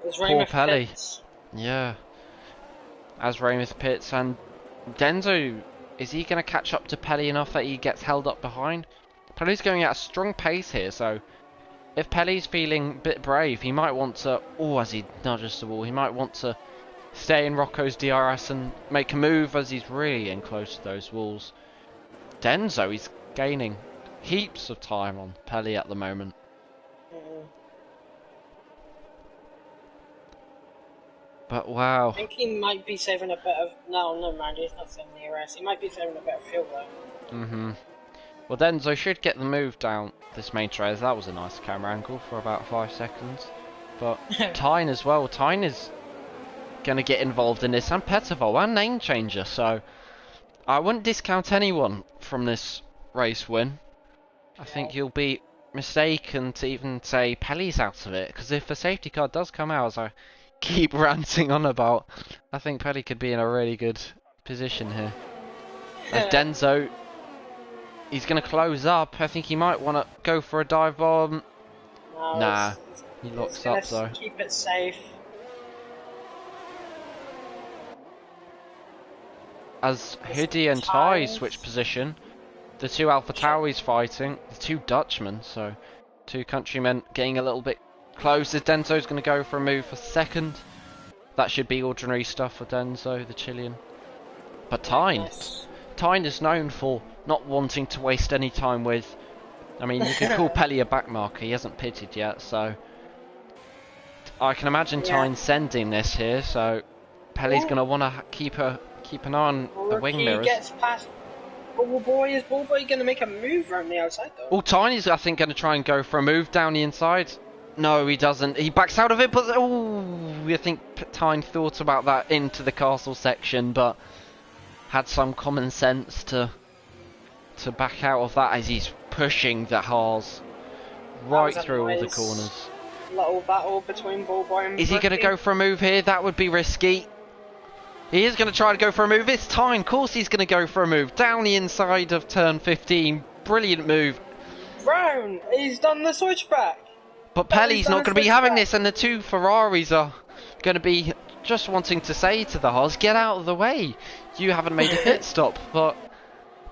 Poor Pelly. Pits. Yeah. As Raymond pits, and Denzo, is he going to catch up to Pelly enough that he gets held up behind? Pelly's going at a strong pace here, so if Pelly's feeling a bit brave, he might want to, as he nudges the wall, he might want to stay in Rocco's DRS and make a move as he's really getting close to those walls. Denzo, he's gaining heaps of time on Pelly at the moment. But wow. I think he might be saving a bit of... No, never mind, he's not saving the DRS. He might be saving a bit of fuel though. Well, Denzo should get the move down this main trail. That was a nice camera angle for about 5 seconds. But Tyne as well. Tyne is going to get involved in this, and Pettervol, and Name Changer. So I wouldn't discount anyone from this race win. I think you'll be mistaken to even say Pelly's out of it, because if a safety car does come out, as I keep ranting on about, I think Pelly could be in a really good position here. As Denzo, he's going to close up. I think he might want to go for a dive bomb. No, nah, he locks up though. Keep it safe. As Hoodie and Ty switch position, the 2 Alpha Tauris fighting, the 2 Dutchmen, so 2 countrymen getting a little bit closer. Denzo's going to go for a move for 2nd. That should be ordinary stuff for Denzo, the Chilean. But Tyne is known for not wanting to waste any time with... I mean, you can call Pelly a backmarker, he hasn't pitted yet, so... I can imagine Tyne sending this here, so... Pelly's going to want to keep an eye on the wing mirrors. Gets past Bullboy. Is Bullboy going to make a move around the outside though? Oh, Tyne's I think going to try and go for a move down the inside. No, he doesn't. He backs out of it, but I think Tyne thought about that into the castle section, but had some common sense to back out of that as he's pushing the Haas right through all the corners. Little battle between Bullboy and Is he going to go for a move here? That would be risky. He is going to try to go for a move. It's Tyne. Of course he's going to go for a move. Down the inside of turn 15. Brilliant move. Brown, he's done the switchback. But Pelly's not going to be having this, and the 2 Ferraris are going to be just wanting to say to the Haas, get out of the way. You haven't made a pit stop. But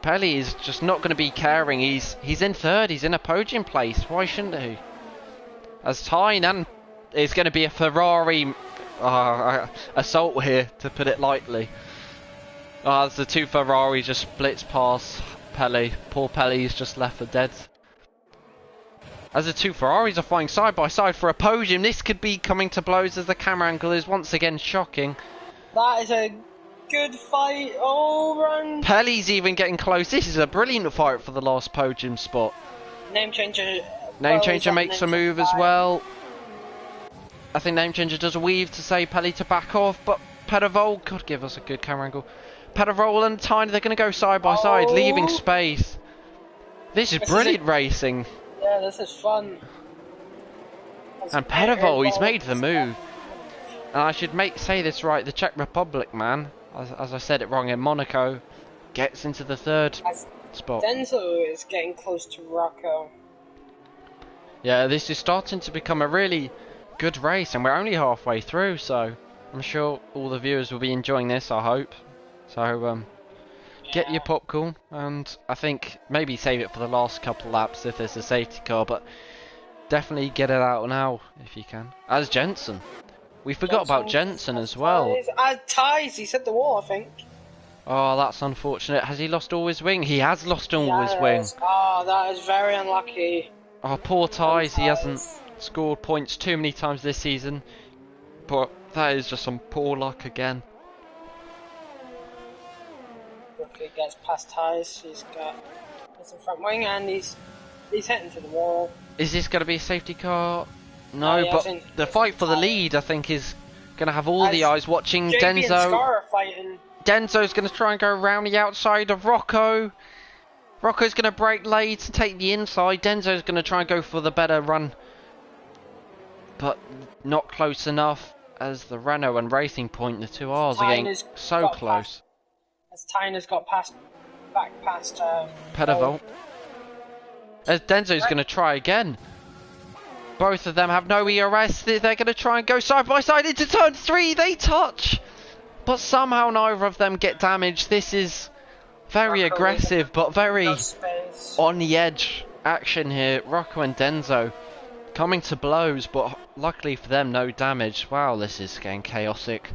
Pelly is just not going to be caring. He's in 3rd. He's in a podium place. Why shouldn't he? As Tyne, and it's going to be a Ferrari assault here, to put it lightly. As the 2 Ferraris just splits past Pelly. Poor Pelly's just left for dead. As the 2 Ferraris are flying side by side for a podium, this could be coming to blows as the camera angle is once again shocking. That is a good fight all round. Pelly's even getting close. This is a brilliant fight for the last podium spot. Name Changer Makes a move as well. I think Name Changer does a weave to say Pelly to back off, but Pettervol could give us a good camera angle. Pettervol and Tyne, they're going to go side by side, leaving space. This is brilliant racing. Yeah, this is fun. And Pettervol, he's made the move. And I should say this right, the Czech Republic man, as I said it wrong in Monaco, gets into the 3rd spot. Denzo is getting close to Rocco. Yeah, this is starting to become a really good race, and we're only halfway through, so I'm sure all the viewers will be enjoying this, I hope. So get your popcorn, and I think maybe save it for the last couple laps if there's a safety car, but definitely get it out now if you can. As Jensen. We forgot about Jensen as well. Ties, he's hit the wall, I think. Oh, that's unfortunate. Has he lost all his wing? He has lost all his wing. Oh, that is very unlucky. Oh, poor Ties. He hasn't scored points too many times this season. But that is just some poor luck again. Rookie gets past Ties. He's got his front wing and he's hitting to the wall. Is this going to be a safety car? No, but the fight for the lead, I think, is going to have all the eyes watching. JB and Scar are fighting. Denzo's going to try and go around the outside of Rocco. Rocco's going to break late to take the inside. Denzo's going to try and go for the better run. But not close enough, as the Renault and Racing Point, the two R's are getting so close. As Tyner's got back past Pedavolt. As Denzo's going to try again. Both of them have no ERS. They're going to try and go side by side into turn 3. They touch. But somehow neither of them get damaged. This is very aggressive, but very on the edge action here. Rocco and Denzo coming to blows, but luckily for them, no damage. Wow, this is getting chaotic.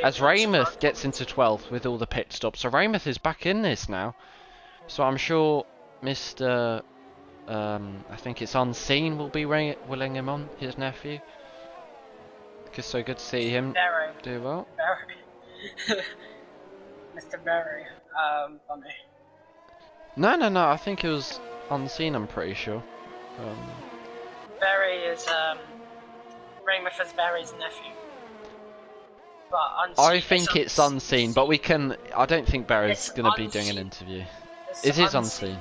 As Raymouth gets into 12th with all the pit stops. So Raymouth is back in this now. So I'm sure Mr... I think it's Unseen will be willing him on, his nephew. It's so good to see him do well. Mr. Berry, funny. No, I think it was Unseen, I'm pretty sure. Berry is, Raymouth is Berry's nephew. But Unseen, I think it's Unseen, but we can... I don't think Berry's going to be doing an interview. It is Unseen.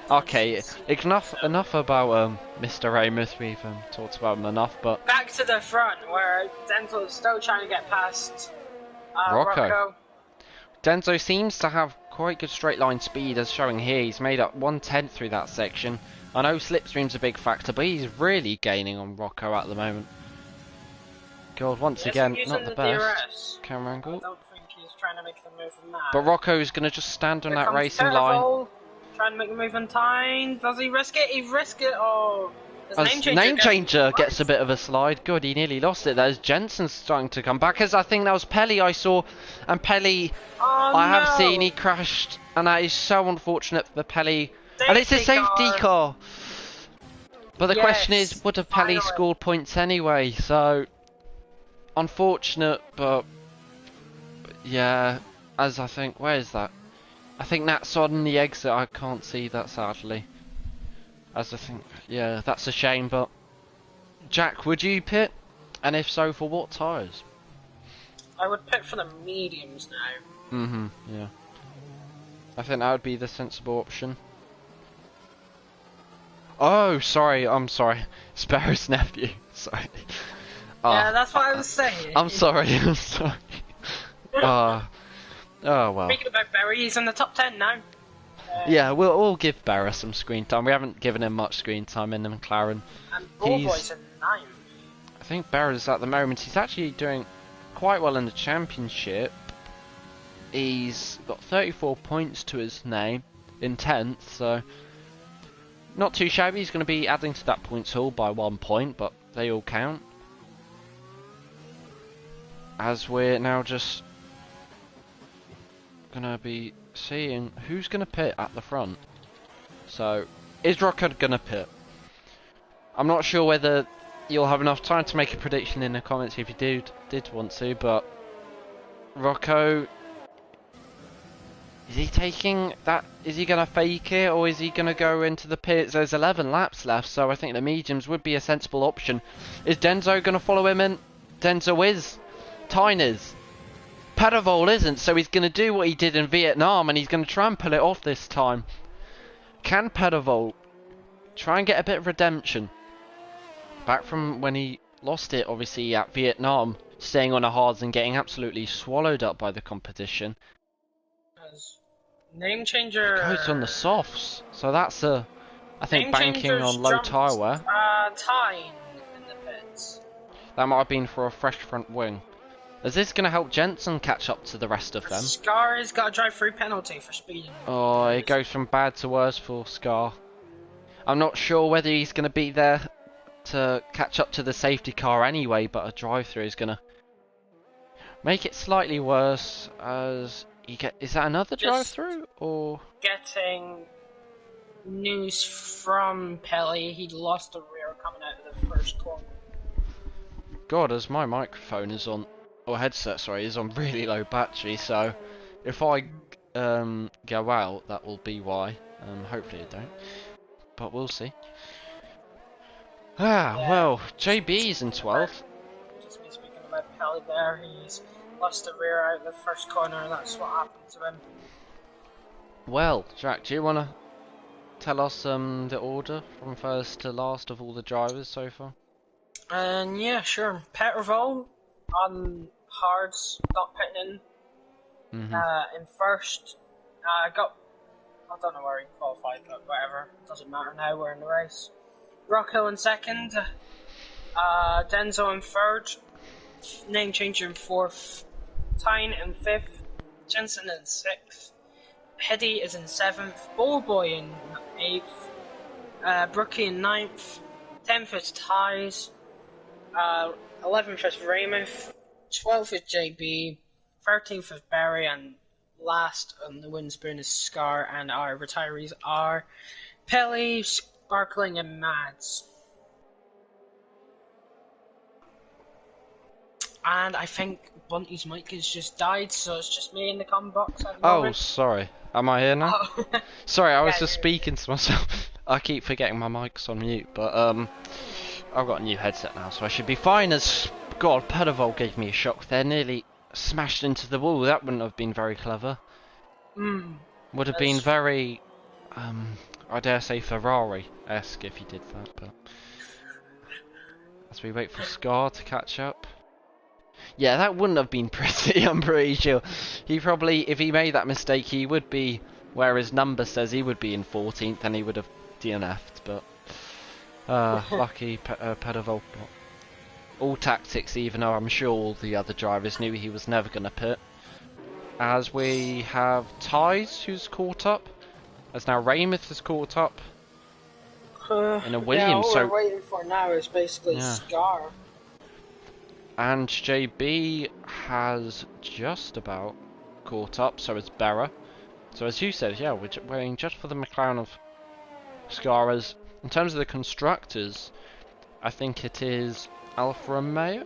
Okay, enough about Mr. Raymouth. We've talked about him enough, but back to the front where Denzo is still trying to get past Rocco. Denzo seems to have quite good straight line speed, as showing here. He's made up 1/10 through that section. I know slipstream's a big factor, but he's really gaining on Rocco at the moment. God, once again, not the best camera angle. I don't think he's trying to make the move from that. But Rocco is going to just stand on that racing line. Trying to make the move on time. Does he risk it? He risked it. Oh, name changer gets a bit of a slide. Good, he nearly lost it. There's Jensen starting to come back. As I think that was Pelly I saw, and Pelly I have seen he crashed, and that is so unfortunate for Pelly. And it's a safety car. But the question is, would have Pelly scored points anyway? So unfortunate, but yeah. As I think, where is that? I think that's on the exit. I can't see that sadly. As I think, yeah, that's a shame. But Jack, would you pit? And if so, for what tyres? I would pit for the mediums now. Yeah. I think that would be the sensible option. Oh, sorry. I'm sorry. Sparrow's nephew. Sorry. Yeah, that's what I was saying. I'm sorry. I'm sorry. Oh well. Speaking about Barry, he's in the top 10 now. Yeah, we'll give Barra some screen time. We haven't given him much screen time in the McLaren. And Boy's in 9th. I think Barra's at the moment, he's actually doing quite well in the championship. He's got 34 points to his name in 10th, so not too shabby. He's going to be adding to that points haul by 1 point, but they all count. As we're now just gonna be seeing who's gonna pit at the front. So is Rocco gonna pit? I'm not sure whether you'll have enough time to make a prediction in the comments if you did want to, but Rocco, is he taking that? Is he gonna fake it, or is he gonna go into the pits? There's 11 laps left, so I think the mediums would be a sensible option. Is Denzo gonna follow him in? Denzo is. Tyner's. Pedavolt isn't, so he's going to do what he did in Vietnam, and he's going to try and pull it off this time. Can Pedavolt try and get a bit of redemption? Back from when he lost it, obviously, at Vietnam, staying on the hards and getting absolutely swallowed up by the competition. Name changer goes on the softs, so that's I think banking on low tyre wear. Tyne in the pits. That might have been for a fresh front wing. Is this going to help Jensen catch up to the rest of them? Scar's got a drive-through penalty for speeding. Oh, it goes from bad to worse for Scar. I'm not sure whether he's going to be there to catch up to the safety car anyway, but a drive-through is going to make it slightly worse as is that another drive-through or getting news from Pelly? He lost the rear coming out of the first corner. God, as my microphone is on, or headset, sorry, is on really low battery, so if I go out, that will be why. Hopefully it don't, but we'll see. Well, JB's in 12th. Just been speaking about Pelly there. He's lost the rear out of the first corner, and that's what happened to him. Well, Jack, do you want to tell us the order from first to last of all the drivers so far? Yeah, sure. Petroval on hards, not pitting in. In first, I don't know where he qualified, but whatever. Doesn't matter now, we're in the race. Rocco in second. Denzo in third. Name changer in fourth. Tyne in fifth. Jensen in sixth. Hedy is in seventh. Ballboy in eighth. Brookie in ninth. 10th is Ties. 11th is Raymouth. 12th is JB. 13th is Barry. And last on the win spoon is Scar. And our retirees are Pelly, Sparkling, and Mads. And I think Bunty's mic has just died, so it's just me in the comment box at the moment. Sorry. Am I here now? Oh. Sorry, I was just speaking to myself. I keep forgetting my mic's on mute, but I've got a new headset now, so I should be fine as... God, Pedovol gave me a shock there. Nearly smashed into the wall. That wouldn't have been very clever. Would have been very... I dare say Ferrari-esque if he did that, but... As we wait for Scar to catch up. Yeah, that wouldn't have been pretty, I'm pretty sure. He probably, if he made that mistake, he would be where his number says he would be in 14th, and he would have DNF'd, but... lucky Pedovol. All tactics, even though I'm sure all the other drivers knew he was never going to pit. As we have Ties, who's caught up. As now Raymouth is caught up. In a Williams, all we're waiting for now is basically Scar. And JB has just about caught up, so is Berra. So as you said, yeah, we're waiting just for the McLaren of Scarras. In terms of the constructors, I think it is Alfa Romeo.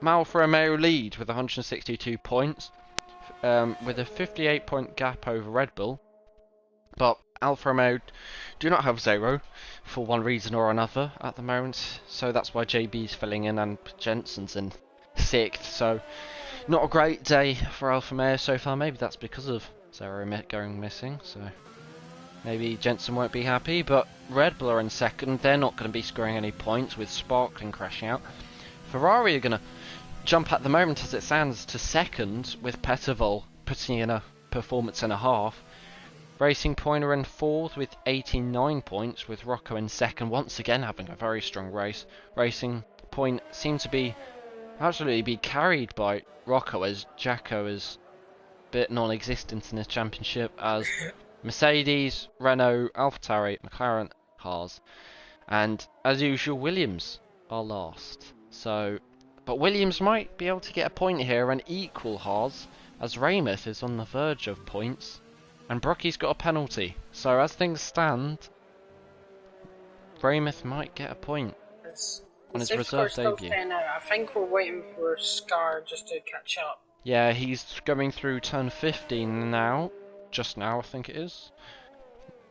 Alfa Romeo lead with 162 points, with a 58-point gap over Red Bull. But Alfa Romeo do not have 0 for one reason or another at the moment, so that's why JB's filling in and Jensen's in 6th. So not a great day for Alfa Romeo so far. Maybe that's because of 0 going missing, so maybe Jensen won't be happy. But Red Bull are in 2nd. They're not going to be scoring any points with Sparkling crashing out. Ferrari are going to jump at the moment as it stands to 2nd with Petovol putting in a performance and a half. Racing Point are in 4th with 89 points, with Rocco in 2nd, once again having a very strong race. Racing Point seems to be absolutely be carried by Rocco, as Jacko is a bit non-existent in this championship, as Mercedes, Renault, AlphaTauri, McLaren, Haas, and as usual Williams are last. So, but Williams might be able to get a point here and equal Haas, as Raymouth is on the verge of points. And Brockie's got a penalty, so as things stand, Raymouth might get a point on his reserve debut. I think we're waiting for Scar just to catch up. Yeah, he's going through turn 15 now, just now I think it is.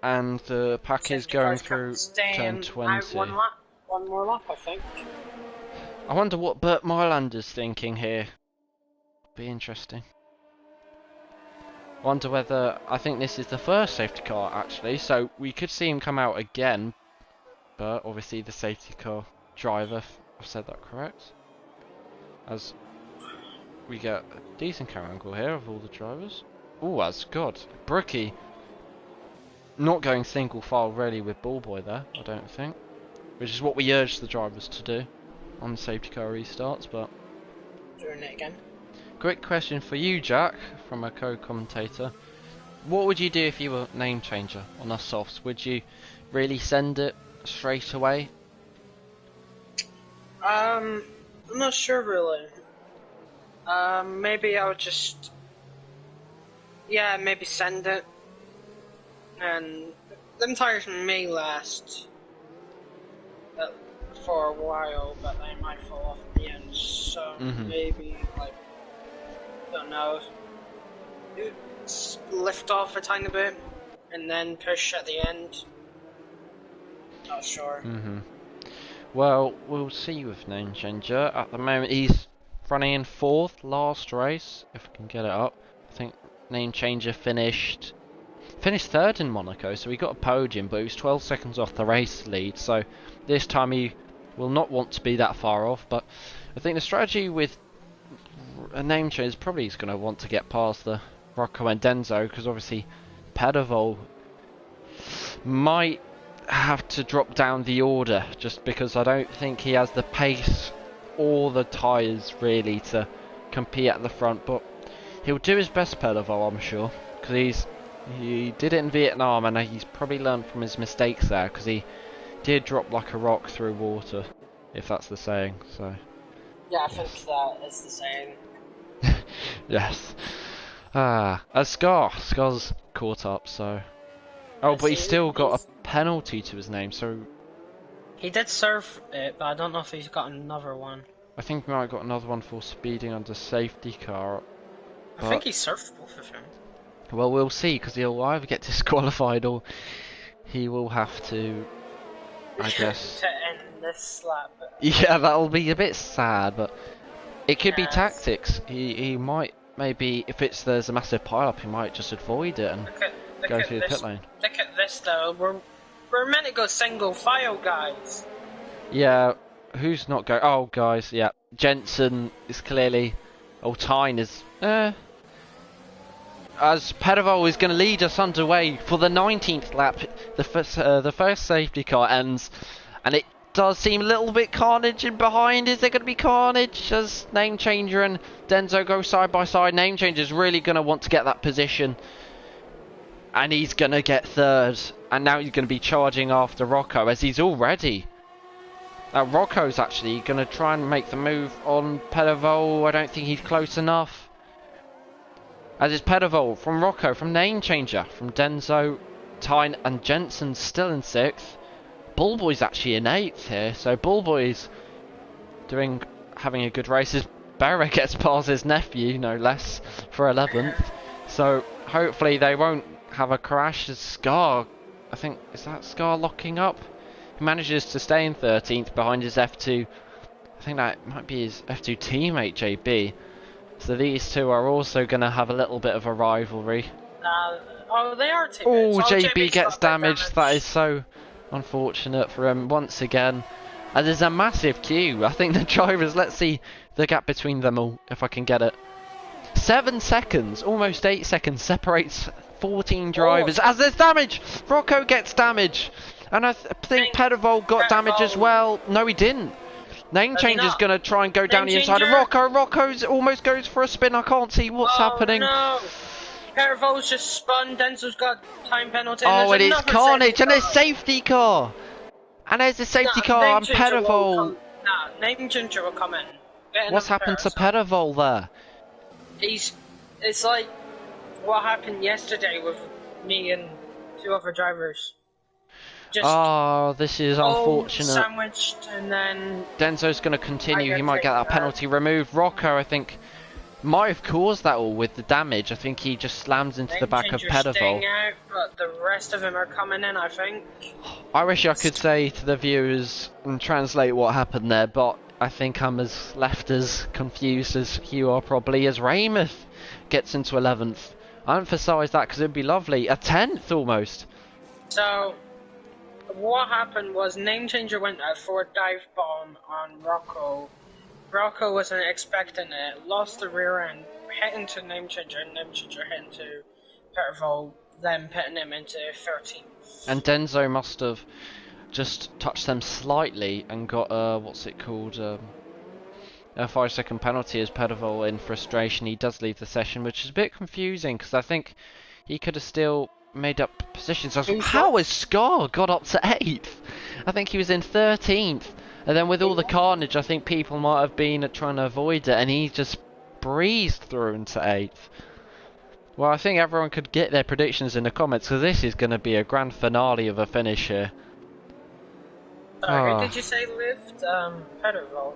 And the pack is going through turn 20. One more lap, I think. I wonder what Bert Mylander's thinking here. Be interesting. Wonder whether, I think this is the first safety car actually, so we could see him come out again, but obviously the safety car driver, if I've said that correct, as we get a decent camera angle here of all the drivers. Oh, as God, Brookie not going single file really with Ballboy there, I don't think, which is what we urge the drivers to do on the safety car restarts, but doing it again. quick question for you, Jack, from a co-commentator. What would you do if you were name changer on us softs? Would you really send it straight away? I'm not sure really. Maybe I would just, yeah, maybe send it, and them tires may last for a while, but they might fall off at the end. So maybe, like, don't know, lift off a tiny bit and then push at the end. Not sure. Well, we'll see with Name Changer. At the moment, he's running in 4th, last race, if I can get it up. I think Name Changer finished 3rd in Monaco, so he got a podium, but he was 12 seconds off the race lead, so this time he will not want to be that far off. But I think the strategy with a Name Changer is probably he's going to want to get past the Rocco and Denzo, because obviously Pedevol might have to drop down the order, just because I don't think he has the pace or the tyres really to compete at the front. But he'll do his best, Pedevol, I'm sure, because he did it in Vietnam, and he's probably learned from his mistakes there, because he did drop like a rock through water, if that's the saying. So yeah, I think that is the saying. Yes. Scar's caught up, so. Oh, but he's still got a penalty to his name, so. He did serve it, but I don't know if he's got another one. I think he might have got another one for speeding under safety car. I think he served both of them. Well, we'll see, because he'll either get disqualified or he will have to, I guess. To end this lap. Yeah, that'll be a bit sad, but it could be tactics. He might, maybe, if there's a massive pile-up, he might just avoid it and go through the pit lane. Look at this though, we're meant to go single file, guys. Yeah, who's not going? Oh, guys, yeah. Jensen is clearly, Tyne is, as Pedevol is going to lead us underway for the 19th lap. The first safety car ends, and it does seem a little bit carnage in behind. Is there going to be carnage as Name Changer and Denzo go side by side? Name Changer is really going to want to get that position, and he's going to get 3rd. And now he's going to be charging after Rocco, as he's already. Rocco's actually going to try and make the move on Pedevol. I don't think he's close enough. As it's Pedevol from Rocco, from Name Changer, from Denzo, Tyne and Jensen still in 6th. Bullboy's actually in 8th here, so Bullboy's having a good race. As Barra gets past his nephew, no less, for 11th. So hopefully they won't have a crash. As Scar, I think, is that Scar locking up? He manages to stay in 13th behind his F2. I think that might be his F2 teammate, JB. So these two are also going to have a little bit of a rivalry. They are teammates. Oh, JB gets damaged. That is so unfortunate for him once again. And there's a massive queue. I think the drivers, let's see the gap between them all, if I can get it. 7 seconds, almost 8 seconds, separates 14 drivers. As there's damage! Rocco gets damage. And I think Pedevol got damage as well. No, he didn't. Name Changer's going to try and go down the inside of Rocco. Rocco's almost goes for a spin. I can't see what's happening. No. Pedevol's just spun. Denzel's got time penalty. Oh, it is carnage. And there's safety car. And there's a safety car on Pedevol. Nah, Name Changer will come in. What's happened to Pedevol there? It's like what happened yesterday with me and 2 other drivers. Just this is unfortunate. Sandwiched, and then Denzo's going to continue. He might get that penalty removed. Rocco, I think, might have caused that all with the damage. I think he just slams into the back of Pedevol. Out, but the rest of them are coming in, I think. I wish I could say to the viewers and translate what happened there, but I think I'm as left as confused as you are probably, as Raymond gets into 11th. I emphasise that because it would be lovely. A 10th almost. So what happened was Name Changer went out for a dive bomb on Rocco. Rocco wasn't expecting it, lost the rear end, hit into Name Changer, and Name Changer hit into Pedevol, then pitting him into 13th. And Denzo must have just touched them slightly and got what's it called? a 5-second penalty as Pedervol, in frustration, he does leave the session, which is a bit confusing because I think he could have still made up positions. How has Scar got up to 8th? I think he was in 13th, and then with all the carnage, I think people might have been trying to avoid it, and he just breezed through into 8th. Well, I think everyone could get their predictions in the comments because this is going to be a grand finale of a finish here. Sorry, who did you say lived? Pedervol.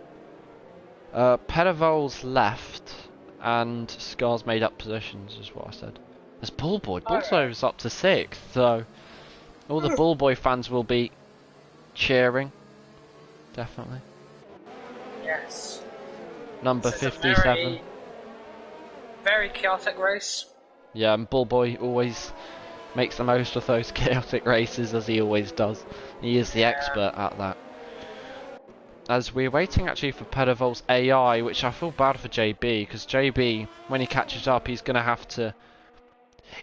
Pedervol's left, and Scar's made up positions, is what I said. There's Bullboy. Bullboy's up to 6th, so all the Bullboy fans will be cheering. Definitely. Yes. Number 57. Very chaotic race. Yeah, and Bullboy always makes the most of those chaotic races, as he always does. He is the expert at that. As we're waiting actually for Pedervol's AI, which I feel bad for JB, because JB, when he catches up, he's going to have to...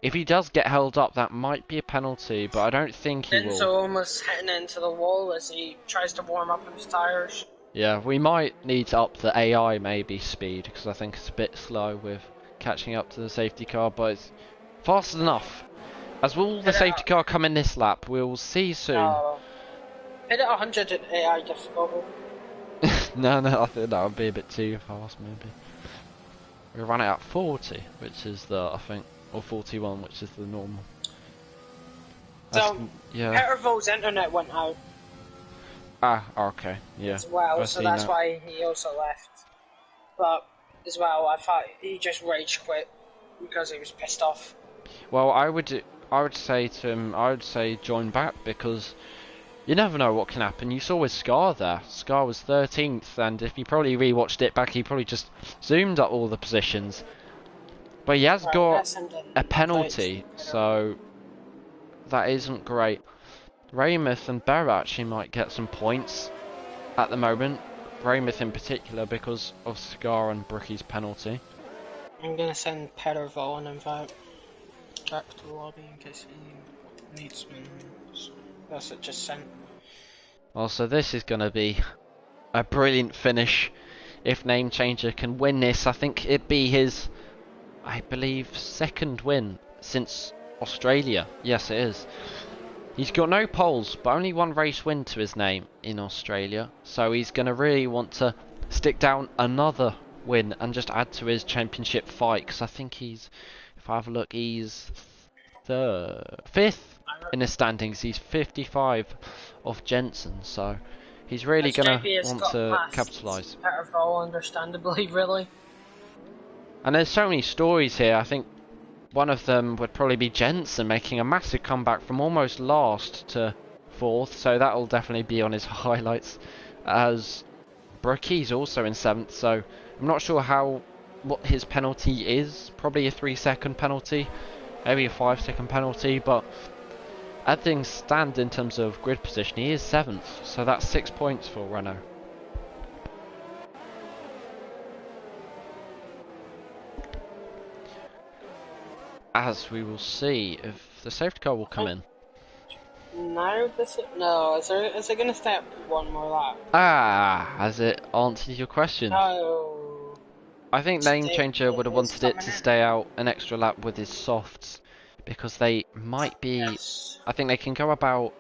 If he does get held up, that might be a penalty, but I don't think he will. Enzo almost hitting into the wall as he tries to warm up his tyres. Yeah, we might need to up the AI maybe speed, because I think it's a bit slow with catching up to the safety car, but it's fast enough. As will the safety car come in this lap, we'll see soon. Hit it 100 at AI difficulty. No, I think that would be a bit too fast maybe. We ran it at 40, which is the, I think, or 41, which is the normal. So, yeah. Pedervol's internet went out. Ah, okay, yeah. As well, so that's why he also left. But, as well, I thought he just rage quit because he was pissed off. Well, I would say to him, I would say join back, because you never know what can happen. You saw with Scar there. Scar was 13th, and if you probably rewatched it back, he probably just zoomed up all the positions. But he has got a penalty, so that isn't great. Raymouth and Berra actually might get some points at the moment. Raymouth in particular because of Scar and Brookie's penalty. I'm going to send Pedervol an invite back to the lobby in case he needs me. That's it, just sent. Also, this is going to be a brilliant finish. If Name Changer can win this, I think it'd be his, I believe, second win since Australia. Yes, it is. He's got no poles, but only one race win to his name in Australia. So he's going to really want to stick down another win and just add to his championship fight. Because I think he's, if I have a look, he's fifth in the standings. He's 55 off Jensen. So he's really going to want to capitalise. Pedervol, understandably, really. And there's so many stories here. I think one of them would probably be Jensen making a massive comeback from almost last to 4th, so that'll definitely be on his highlights. As Brookie's also in 7th, so I'm not sure what his penalty is. Probably a 3-second penalty, maybe a 5-second penalty, but as things stand in terms of grid position, he is 7th, so that's 6 points for Renault. As we will see if the safety car will come in. No, is it going to stay up one more lap? Has it answered your question? No. I think Name Changer would have wanted it to stay out an extra lap with his softs, because they might be, I think they can go about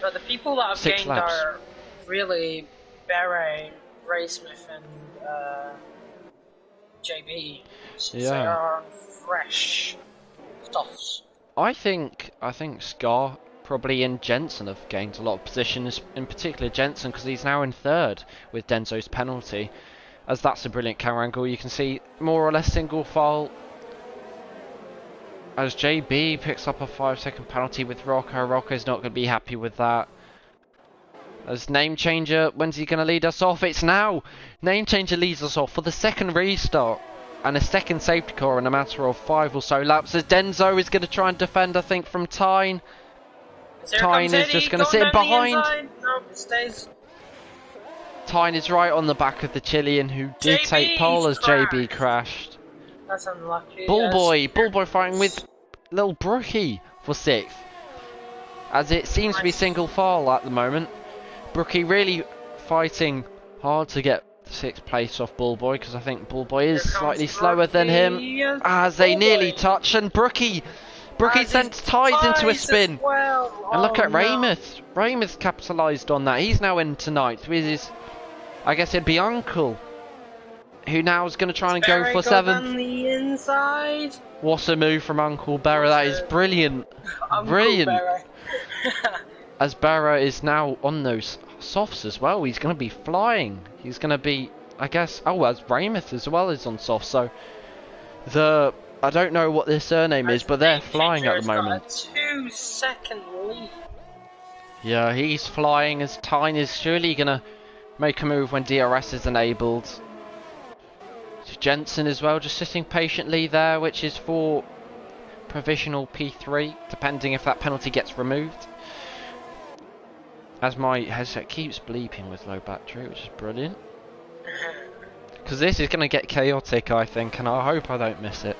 But the people that have 6 gained laps. are really Beret, Raysmith and JB. Since they are on fresh stuffs. I think Scar probably and Jensen have gained a lot of positions, in particular Jensen, because he's now in 3rd with Denzo's penalty. As that's a brilliant camera angle, you can see more or less single file. As JB picks up a 5-second penalty with Rocco. Rocco's not going to be happy with that. As Name Changer, when's he going to lead us off? It's now! Name Changer leads us off for the second restart and a second safety car in a matter of 5 or so laps, as Denzo is going to try and defend, I think, from Tyne. Tyne is just going to sit behind. No, it stays. Tyne is right on the back of the Chilean, who did take pole as JB crashed. That's unlucky. Bullboy fighting with little Brookie for 6th. As it seems to be single file at the moment. Brookie really fighting hard to get 6th place off Bullboy, because I think Bullboy is Here comes slightly slower than him. Yes, As they nearly Bullboy. touch, and Brookie sends Ties into a spin. Well. And look Oh, at Raymith. Raymith capitalised on that. He's now in tonight with his, I guess it'd be Uncle, who now is going to try and go for 7th. On the inside. What a move from Uncle Berra. That is brilliant. Brilliant. Berra. As Berra is now on those softs as well. He's going to be flying. He's going to be, I guess, as Raymith as well is on soft. So I don't know what their surname is, but they're flying at the moment. Got a 2-second lead. Yeah, he's flying as Tyne is surely going to make a move when DRS is enabled. Jensen as well, just sitting patiently there, which is for provisional P3, depending if that penalty gets removed. As my headset keeps bleeping with low battery, which is brilliant. Because this is going to get chaotic, I think, and I hope I don't miss it.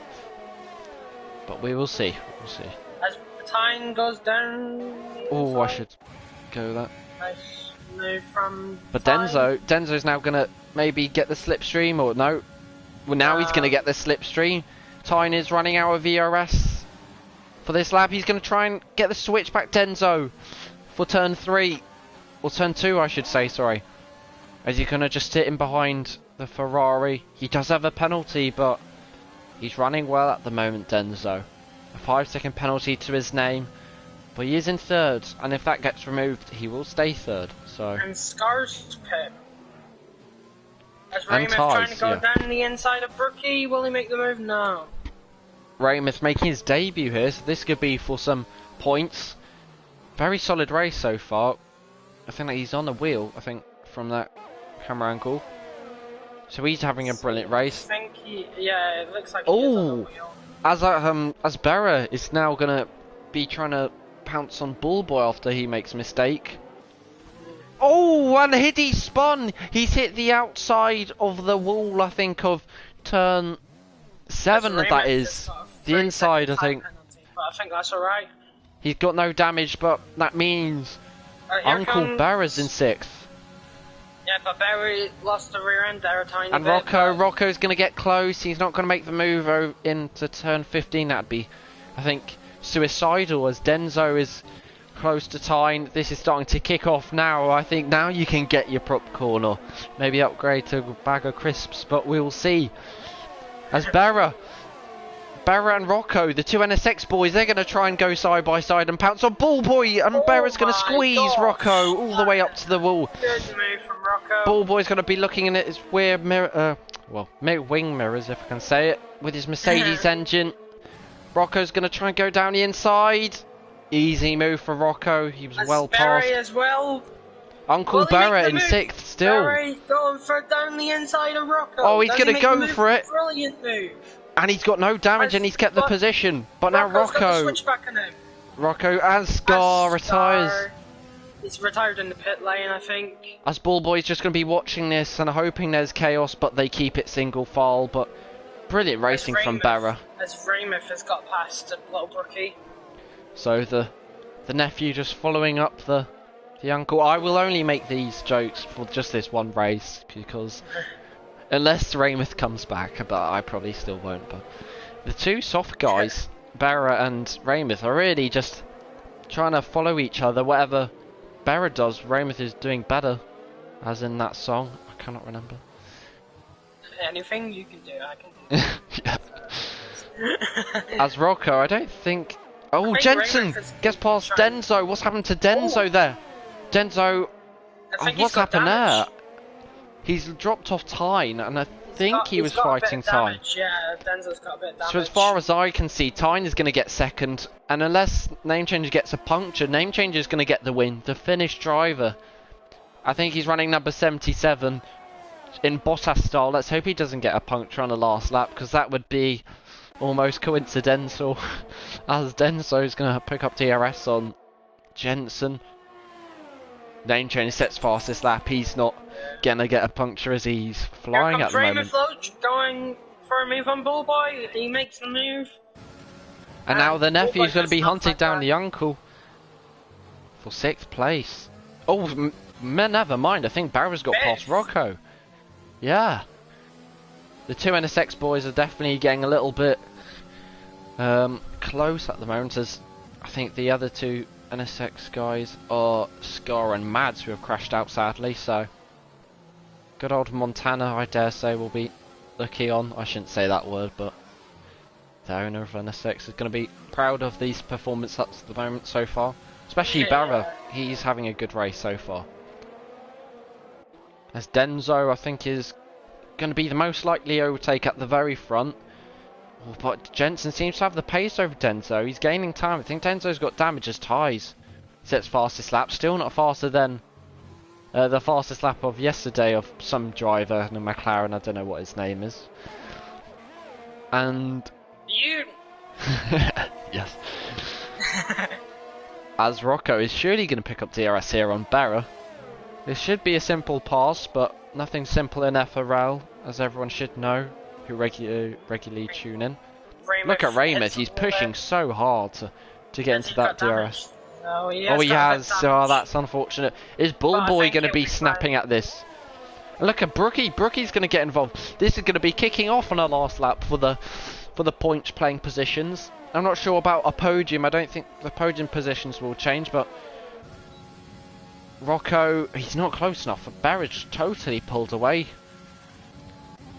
But we will see. We'll see. As time goes down. Oh, I should go that. Nice move from. But Denzo's now going to maybe get the slipstream, or no. Well, now he's going to get the slipstream. Tyne is running out of VRS for this lap. He's going to try and get the switch back, Denzo, for turn 3. Or turn 2, I should say, sorry. As he's going to just sit in behind the Ferrari. He does have a penalty, but he's running well at the moment, Denzo. A 5-second penalty to his name. But he is in 3rd, and if that gets removed, he will stay 3rd. So. And Scar's pit. As And Raymond trying Ties, to go down the inside of Brookie, will he make the move? No. Raymond making his debut here, so this could be for some points. Very solid race so far. I think that he's on the wheel, I think, from that camera angle. So he's having a brilliant race. I think yeah, it looks like he is on the wheel. As Berra is now going to be trying to pounce on Bullboy after he makes a mistake. Oh, and he spun! He's hit the outside of the wall, I think, of turn 7, that is. The inside, I think. Penalty, but I think that's alright. He's got no damage, but that means Uncle Berra's in 6th. Yeah, but Barry lost the rear end there a tiny and bit. Rocco's going to get close. He's not going to make the move into turn 15. That'd be, I think, suicidal, as Denzo is close to Tyne. This is starting to kick off now. I think now you can get your popcorn or maybe upgrade to a bag of crisps, but we'll see. As Berra and Rocco, the two NSX boys, they're going to try and go side by side and pounce on Bullboy, and Berra's going to squeeze Rocco all the way up to the wall. Good move from Rocco. Bullboy's going to be looking in at his rear mirror, wing mirrors, if I can say it, with his Mercedes engine. Rocco's going to try and go down the inside. Easy move for Rocco. He was well passed. As well. Uncle Berra in 6th still. Barry going for down the inside of Rocco. Oh, he's going to go for it. Brilliant move. And he's got no damage and he's kept the position. But now Rocco as Scar retires. He's retired in the pit lane, I think. As Bullboy's just going to be watching this and hoping there's chaos, but they keep it single file. But brilliant racing from Berra. As Raymith has got past little Brookie. So the nephew just following up the uncle. I will only make these jokes for just this one race, because unless Raymith comes back, but I probably still won't. But the two soft guys, Berra and Raymith, are really just trying to follow each other. Whatever Berra does, Raymith is doing better, as in that song. I cannot remember. Anything you can do, I can do. As Rocco, I don't think... Oh, Jensen gets past Denzo. What's happened to Denzo there? Denzo, what's happened there? He's dropped off Tyne, and I think he was fighting Tyne. Yeah, Denzo's got a bit of damage. So as far as I can see, Tyne is going to get 2nd, and unless Name Changer gets a puncture, Name Changer is going to get the win. The Finnish driver. I think he's running number 77 in Bottas style. Let's hope he doesn't get a puncture on the last lap, because that would be almost coincidental, as Denzo is going to pick up DRS on Jensen. Name Change sets fastest lap. He's not going to get a puncture as he's flying at the moment. Going for a move on Bullboy. He makes the move. And now the nephew's going to be hunted down the uncle for 6th place. Oh, never mind. I think Barra's got past Rocco. Yeah. The two NSX boys are definitely getting a little bit close at the moment, as I think the other two NSX guys are Scar and Mads, who have crashed out sadly, so good old Montana, I dare say, will be lucky on. I shouldn't say that word, but the owner of NSX is going to be proud of these performances at the moment so far. Especially Barra, he's having a good race so far. As Denzo, I think, is going to be the most likely overtake at the very front. Oh, but Jensen seems to have the pace over Denzo. He's gaining time. I think Denzo's got damage as ties. Sets fastest lap. Still not faster than the fastest lap of yesterday of some driver in a McLaren. I don't know what his name is. And... You... yes. As Rocco is surely going to pick up DRS here on Barra. This should be a simple pass, but nothing simple in FRL, as everyone should know who regularly tune in. Look at Raymond, he's pushing so hard to get into that DRS. Oh, he has. Oh, that's unfortunate. Is Bullboy going to be snapping at this? Look at Brookie. Brookie's going to get involved. This is going to be kicking off on our last lap for the points playing positions. I'm not sure about a podium. I don't think the podium positions will change, but Rocco, he's not close enough. Barrage totally pulled away.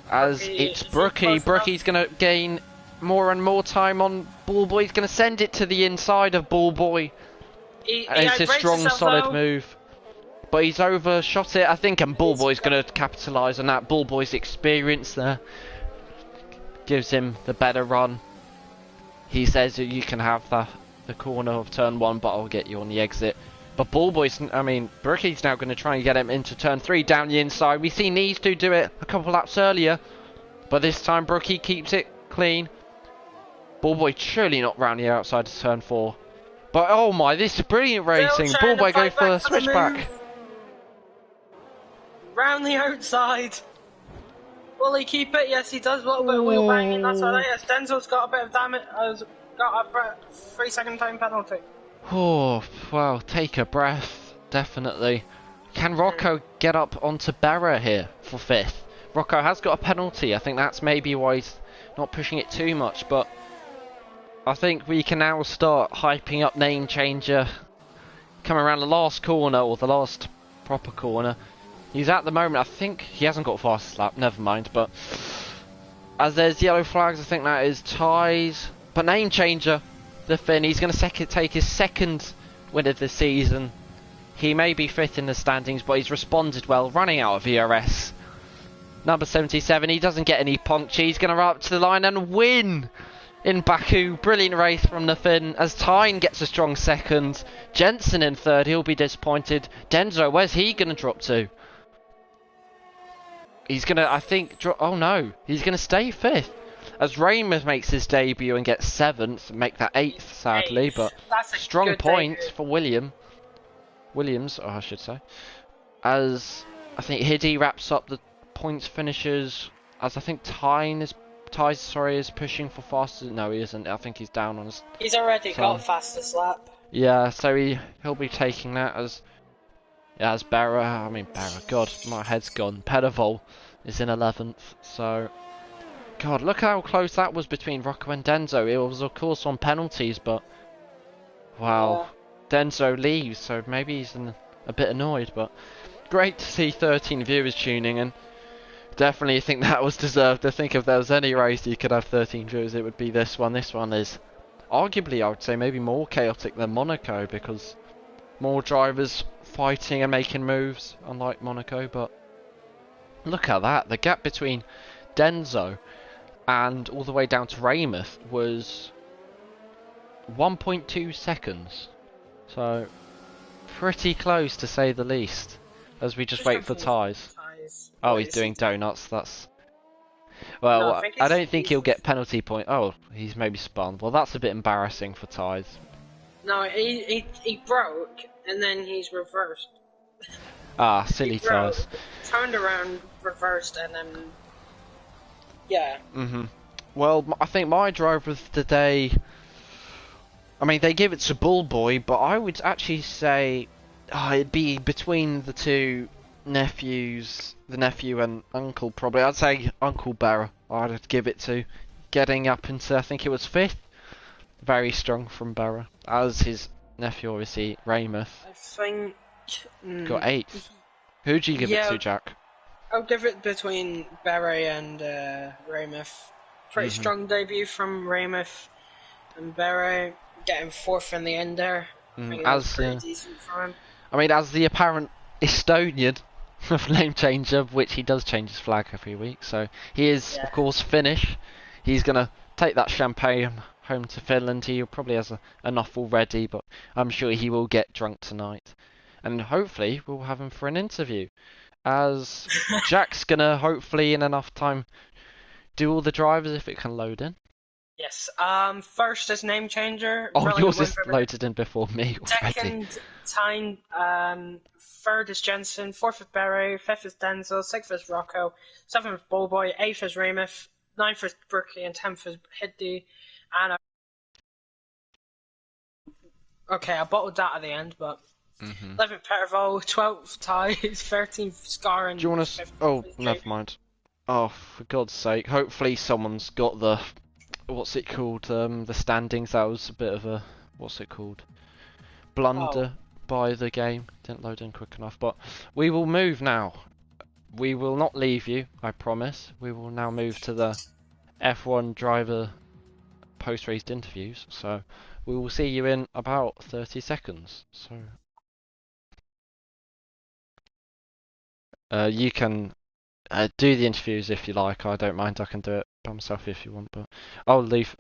As it's Brookie. Brookie's going to gain more and more time on Bullboy. He's going to send it to the inside of Bullboy. It's a strong, solid move. But he's overshot it, I think, and Bullboy's going to capitalise on that. Bullboy's experience there gives him the better run. He says that you can have the corner of turn 1, but I'll get you on the exit. But Brookie's now going to try and get him into turn 3 down the inside. We see these two do it a couple laps earlier, but this time Brookie keeps it clean. Bullboy surely not round the outside of turn 4. But oh my, this is brilliant racing. Bullboy go for a switchback. Round the outside. Will he keep it? Yes, he does. A little bit of wheel banging. That's alright. Yes, Denzel's got a bit of damage. Got a 3-second time penalty. Oh, well, take a breath, definitely. Can Rocco get up onto Barra here for 5th? Rocco has got a penalty. I think that's maybe why he's not pushing it too much, but I think we can now start hyping up Name Changer. Coming around the last corner, or the last proper corner. He's at the moment, I think, he hasn't got fastest lap, never mind, but as there's yellow flags, I think that is ties. But Name Changer, the Finn, he's going to take his second win of the season. He may be 5th in the standings, but he's responded well, running out of ERS. Number 77, he doesn't get any puncture, he's going to run up to the line and win in Baku. Brilliant race from the Finn, as Tyne gets a strong second. Jensen in 3rd, he'll be disappointed. Denzo, where's he going to drop to? He's going to, I think, drop, oh no, he's going to stay 5th. As Raymond makes his debut and gets 7th, make that 8th sadly, but strong point for Williams, I should say. As I think Hiddy wraps up the points finishes, as I think Tyze is pushing for fastest. No, he isn't. I think he's down on his. He's already got fastest lap. Yeah, so he'll be taking that as Barra. God, my head's gone. Pedavol is in 11th, so. God, look how close that was between Rocco and Denzo. It was, of course, on penalties, but wow, Denzo leaves, so maybe he's a bit annoyed. But great to see 13 viewers tuning in. Definitely think that was deserved. I think if there was any race you could have 13 viewers, it would be this one. This one is arguably, I would say, maybe more chaotic than Monaco, because more drivers fighting and making moves, unlike Monaco. But look at that. The gap between Denzo and all the way down to Raymond was 1.2 seconds. So pretty close, to say the least, as we just wait for ties. Oh, he's doing donuts. That's well. No, I don't think he'll get penalty point. Oh, he's maybe spun. Well, that's a bit embarrassing for ties. No, he broke and then he's reversed. Ah, silly ties. Turned around, reversed, and then yeah. Well, I think my driver of the day. I mean, they give it to Bullboy, but I would actually say it'd be between the two the nephew and uncle probably. I'd say Uncle Barra. I'd give it to getting up into, I think it was 5th. Very strong from Barra. As his nephew, obviously, Raymouth, I think. got 8th. Who do you give it to, Jack? I'll give it between Beret and Raymouth. Pretty strong debut from Raymouth and Beret, getting 4th in the end there. I think that was pretty decent for him. I mean, as the apparent Estonian of name changer, which he does change his flag every week, so he is, of course, Finnish. He's going to take that champagne home to Finland. He probably has enough already, but I'm sure he will get drunk tonight. And hopefully we'll have him for an interview, as Jack's going to hopefully in enough time do all the drivers if it can load in. Yes. First is name changer. Oh, yours is loaded in before me already. Second, Tyne. Third is Jensen. 4th is Beret. 5th is Denzel. 6th is Rocco. 7th is Bowboy. 8th is Raymouth. 9th is Berkeley. And 10th is Hiddy. And okay, I bottled that at the end, but 11th Petterville. 12th Ty. 13th Scar. And do you want to? Oh, never mind. Oh, for God's sake! Hopefully someone's got the. What's it called? The standings. That was a bit of a what's it called? Blunder by the game. Didn't load in quick enough. But we will move now. We will not leave you. I promise. We will now move to the F1 driver post-race interviews. So we will see you in about 30 seconds. So you can do the interviews if you like. I don't mind. I can do it by myself if you want, but I'll leave.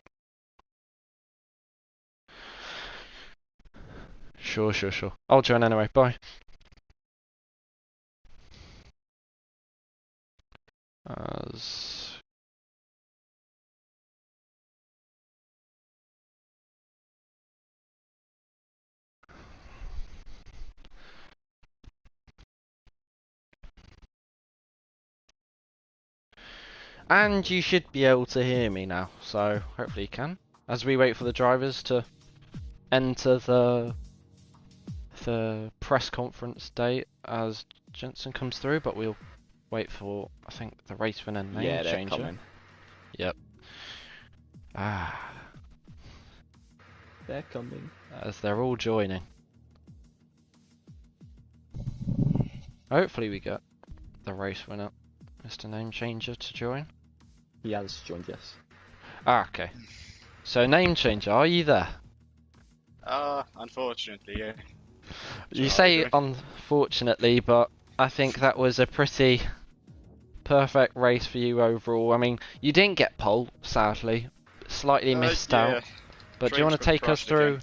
Sure. I'll join anyway. Bye. And you should be able to hear me now, so hopefully you can. As we wait for the drivers to enter the press conference date as Jensen comes through, but we'll wait for, I think, the race winner name changer. Coming. Yep. They're coming. As they're all joining. Hopefully we get the race winner, Mr. Name Changer, to join. He has joined, yes. Okay. So, Name Changer, are you there? Unfortunately, yeah. You say unfortunately, but I think that was a pretty perfect race for you overall. I mean, you didn't get pole, sadly. Slightly missed out. But do you want to take us through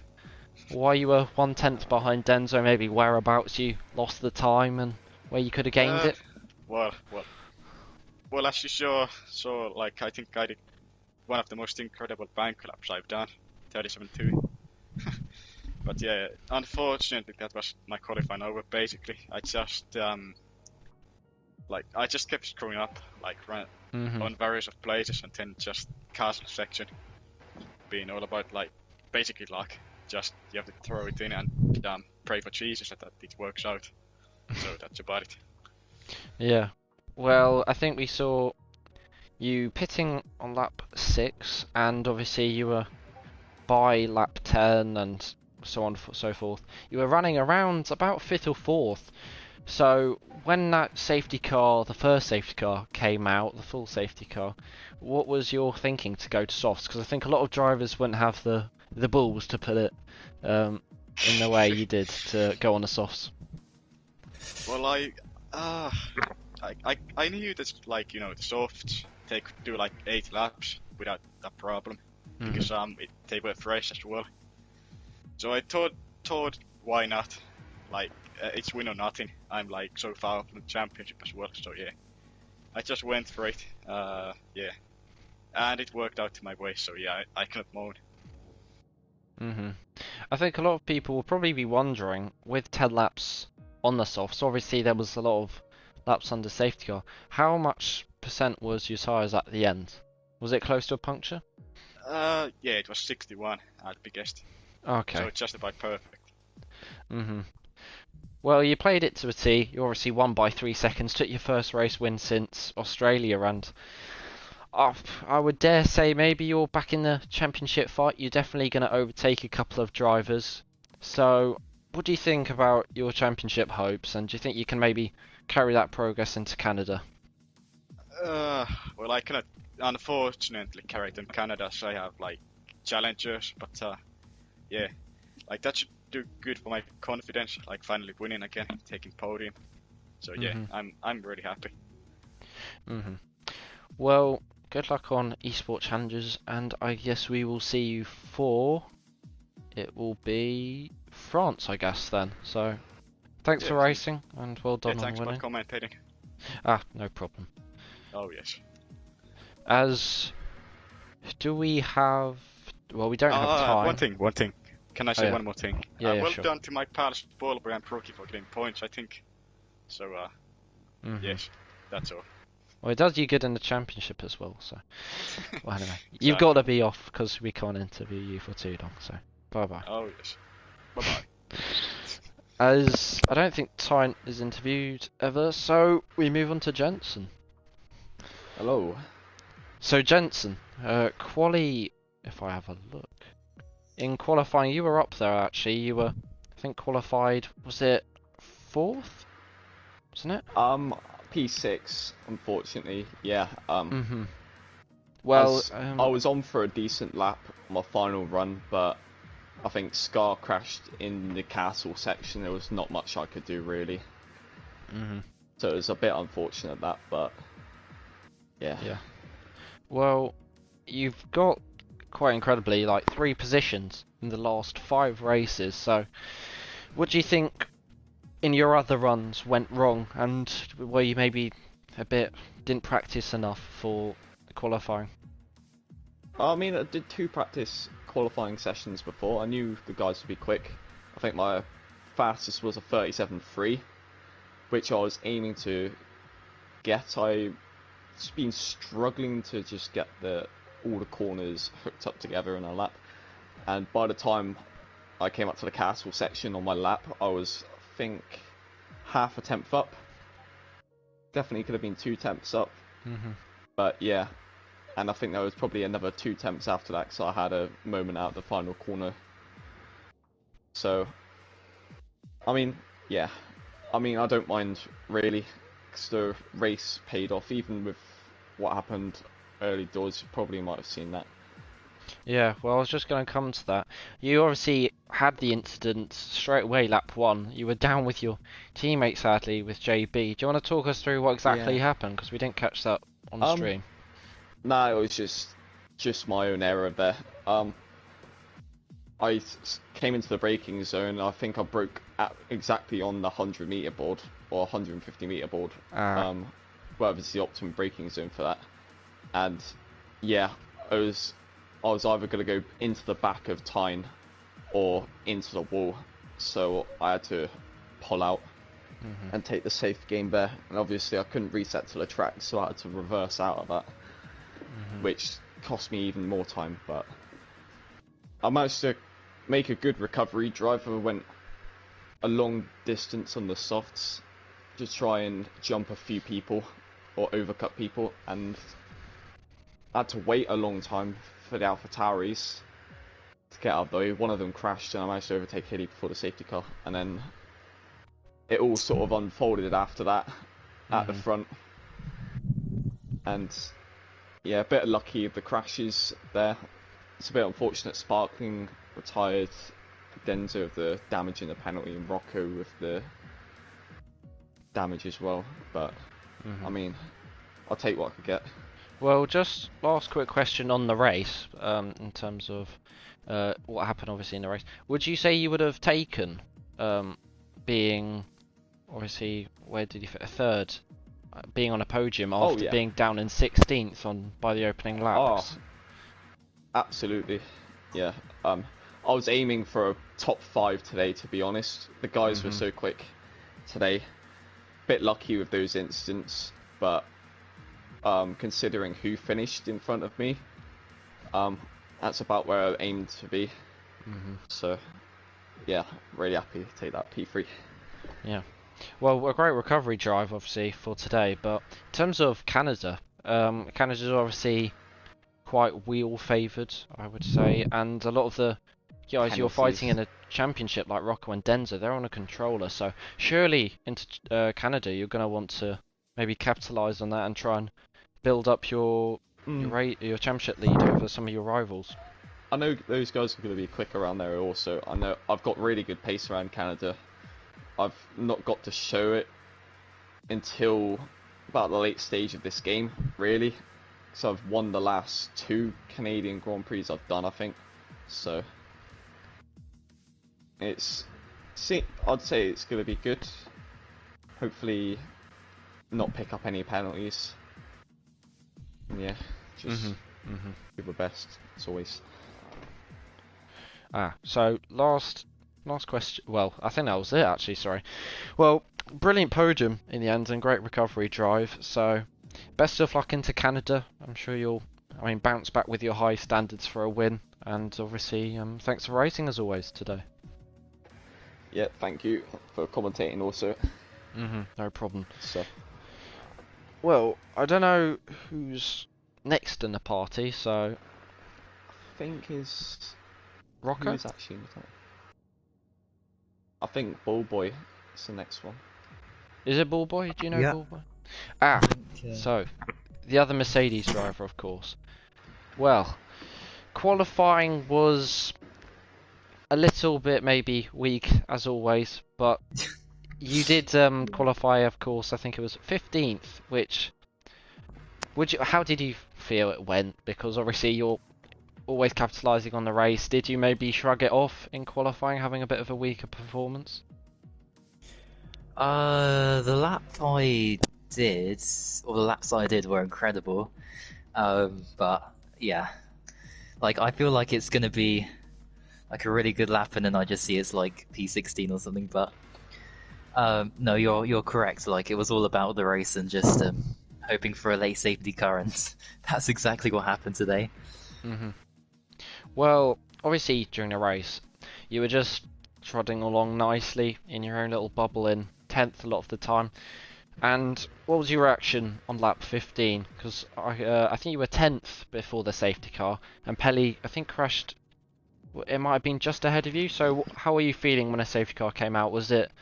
why you were 1/10 behind Denzo, maybe whereabouts you lost the time and where you could have gained it? Well, as you saw, like, I think I did one of the most incredible bank laps I've done, 37.2. But yeah, unfortunately, that was my qualifying over. Basically, I just kept screwing up, like on various of places, and then just castle section being all about like basically luck. Just you have to throw it in and pray for Jesus that it works out. So that's about it. Yeah. Well, I think we saw you pitting on lap 6, and obviously you were by lap 10 and so on and so forth. You were running around about 5th or 4th. So when that safety car, the first safety car came out, the full safety car, what was your thinking to go to softs? Because I think a lot of drivers wouldn't have the balls to put it in the way you did to go on the softs. Well, I knew that, like, you know, the softs they could do like 8 laps without a problem because they were fresh as well. So I thought why not? Like it's win or nothing. I'm like so far from the championship as well. So yeah, I just went for it. Yeah, and it worked out to my way. So yeah, I cannot moan. I think a lot of people will probably be wondering, with 10 laps on the softs, obviously there was a lot of laps under safety car. How much percent was your tyres at the end? Was it close to a puncture? Yeah, it was 61 at biggest. Okay. So it's just about perfect. Well, you played it to a T. You obviously won by 3 seconds. Took your first race win since Australia, and I would dare say maybe you're back in the championship fight. You're definitely going to overtake a couple of drivers. So, what do you think about your championship hopes? And do you think you can maybe carry that progress into Canada? Well, I cannot unfortunately carry them Canada, so I have like challengers, but yeah, like that should do good for my confidence, like finally winning again, taking podium. So yeah, I'm really happy. Well, good luck on eSport Challenges, and I guess we will see you for it will be France, I guess then. So thanks for racing, and well done on thanks winning. for commentating. No problem. Oh yes. Do we have? Well, we don't have time. One thing. Can I say one more thing? Yeah, well sure. done to my pal Spoiler and Rookie for getting points, I think. So, yes, that's all. Well, it does you good in the championship as well, so... Well, anyway, you've got to be off, because we can't interview you for too long, so... Bye-bye. Oh, yes. Bye-bye. As I don't think Tyne is interviewed ever, so we move on to Jensen. Hello. So, Jensen, quali... If I have a look... In qualifying, you were up there, actually. You were, I think, qualified... Was it 4th? Wasn't it? P6, unfortunately, yeah. Well, I was on for a decent lap on my final run, but I think Scar crashed in the castle section. There was not much I could do, really. So it was a bit unfortunate, that, but yeah. Well, you've got, quite incredibly, like 3 positions in the last 5 races, so what do you think in your other runs went wrong, and where you maybe didn't practice enough for qualifying? I mean, I did 2 practice qualifying sessions before. I knew the guys would be quick. I think my fastest was a 37.3, which I was aiming to get. I've been struggling to just get all the corners hooked up together in a lap, and by the time I came up to the castle section on my lap, I was, I think, half a tenth up. Definitely could have been 2 tenths up. But yeah, and I think there was probably another 2 tenths after that, because I had a moment out the final corner. So, I mean, yeah. I mean, I don't mind, really, because the race paid off, even with what happened early doors. You probably might have seen that. Yeah, well, I was just going to come to that. You obviously had the incident straight away, lap 1. You were down with your teammate, sadly, with JB. Do you want to talk us through what exactly happened? Because we didn't catch that on the stream. No, it was just my own error there. I came into the braking zone. I think I broke exactly on the 100-meter board or 150-meter board. Whatever is the optimum braking zone for that. And yeah, I was either going to go into the back of Tyne or into the wall, so I had to pull out and take the safe game there. And obviously I couldn't reset to the track, so I had to reverse out of that, which cost me even more time. But I managed to make a good recovery. Driver went a long distance on the softs to try and jump a few people or overcut people, and I had to wait a long time for the AlphaTauris to get out of the way. One of them crashed, and I managed to overtake Hilly before the safety car, and then it all sort of unfolded after that at the front. And yeah, a bit lucky with the crashes there. It's a bit unfortunate. Sparkling retired, Denzo with the damage in the penalty, and Rocco with the damage as well. But I mean, I'll take what I could get. Well, just last quick question on the race, in terms of what happened obviously in the race. Would you say you would have taken being, obviously, where did you fit? A third, being on a podium after being down in 16th by the opening laps? Oh, absolutely, yeah. I was aiming for a top 5 today, to be honest. The guys were so quick today. Bit lucky with those incidents, but considering who finished in front of me, that's about where I aimed to be. So yeah, really happy to take that P3. Yeah. Well, a great recovery drive, obviously, for today. But in terms of Canada, Canada's obviously quite wheel favoured, I would say, and a lot of the guys you're fighting in a championship like Rocco and Denza, they're on a controller. So surely into Canada, you're going to want to maybe capitalise on that and try and build up your championship lead over some of your rivals. I know those guys are going to be quick around there also. I know I've got really good pace around Canada. I've not got to show it until about the late stage of this game, really. So I've won the last 2 Canadian Grand Prix I've done, I think. So I'd say it's going to be good. Hopefully not pick up any penalties. Yeah, just do the best, as always. So last question. Well, I think that was it actually, sorry. Well, brilliant podium in the end and great recovery drive. So best of luck into Canada. I'm sure you'll bounce back with your high standards for a win. And obviously, thanks for racing as always today. Yeah, thank you for commentating also. No problem. So, well, I don't know who's next in the party, so I think is Rocco? Who's actually in the top? I think Ballboy is the next one. Is it Ballboy? Do you know Ballboy? Okay. So the other Mercedes driver, of course. Well, qualifying was a little bit maybe weak as always, but you did qualify, of course. I think it was 15th, which how did you feel it went? Because obviously you're always capitalising on the race. Did you maybe shrug it off in qualifying, having a bit of a weaker performance? The lap I did, or the laps I did were incredible. But yeah, like I feel like it's gonna be like a really good lap, and then I just see it's like P16 or something. But no, you're correct. Like it was all about the race and just hoping for a late safety car, and that's exactly what happened today. Well, obviously during the race, you were just trotting along nicely in your own little bubble in 10th a lot of the time. And what was your reaction on lap 15? Because I think you were 10th before the safety car, and Pelly, I think, crashed. It might have been just ahead of you. So how were you feeling when a safety car came out? Was it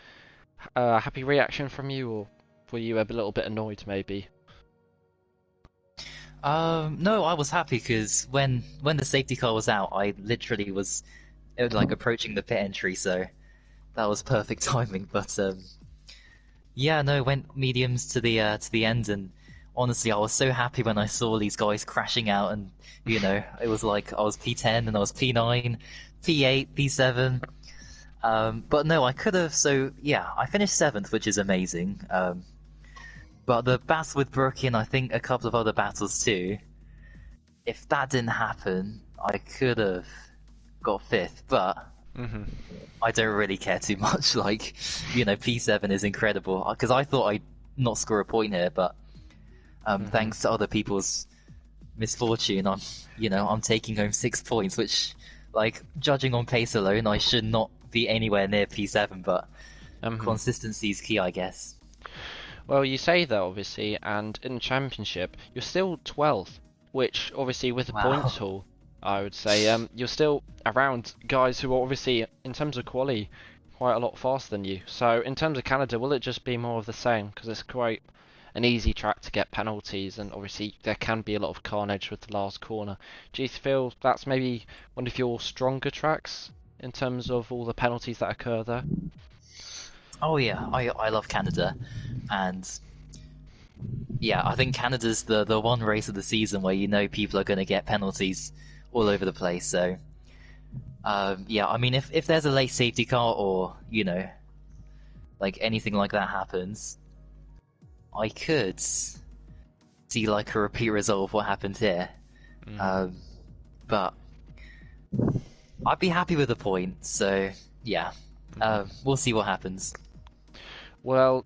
a happy reaction from you, or were you a little bit annoyed maybe? No, I was happy because when the safety car was out, I literally was like approaching the pit entry, so that was perfect timing. But yeah, no, went mediums to the end, and honestly, I was so happy when I saw these guys crashing out, and you know, it was like I was P10 and I was P9, P8, P7. But no, I could have. So yeah, I finished 7th, which is amazing. But the battle with Brookie and I think a couple of other battles too, if that didn't happen, I could have got 5th, but I don't really care too much. Like, you know, P7 is incredible, because I thought I'd not score a point here, but thanks to other people's misfortune, I'm taking home 6 points, which, like, judging on pace alone, I should not be anywhere near P7, but consistency is key, I guess. Well, you say that obviously, and in the championship, you're still 12th, which obviously with the points haul, I would say you're still around guys who are obviously, in terms of quali, quite a lot faster than you. So in terms of Canada, will it just be more of the same? Because it's quite an easy track to get penalties, and obviously there can be a lot of carnage with the last corner. Do you feel that's maybe one of your stronger tracks in terms of all the penalties that occur there? Oh yeah, I love Canada, and yeah, I think Canada's the one race of the season where you know people are going to get penalties all over the place. So yeah, I mean, if there's a late safety car or you know, like anything like that happens, I could see like a repeat result of what happened here. But I'd be happy with a point. So yeah, we'll see what happens. Well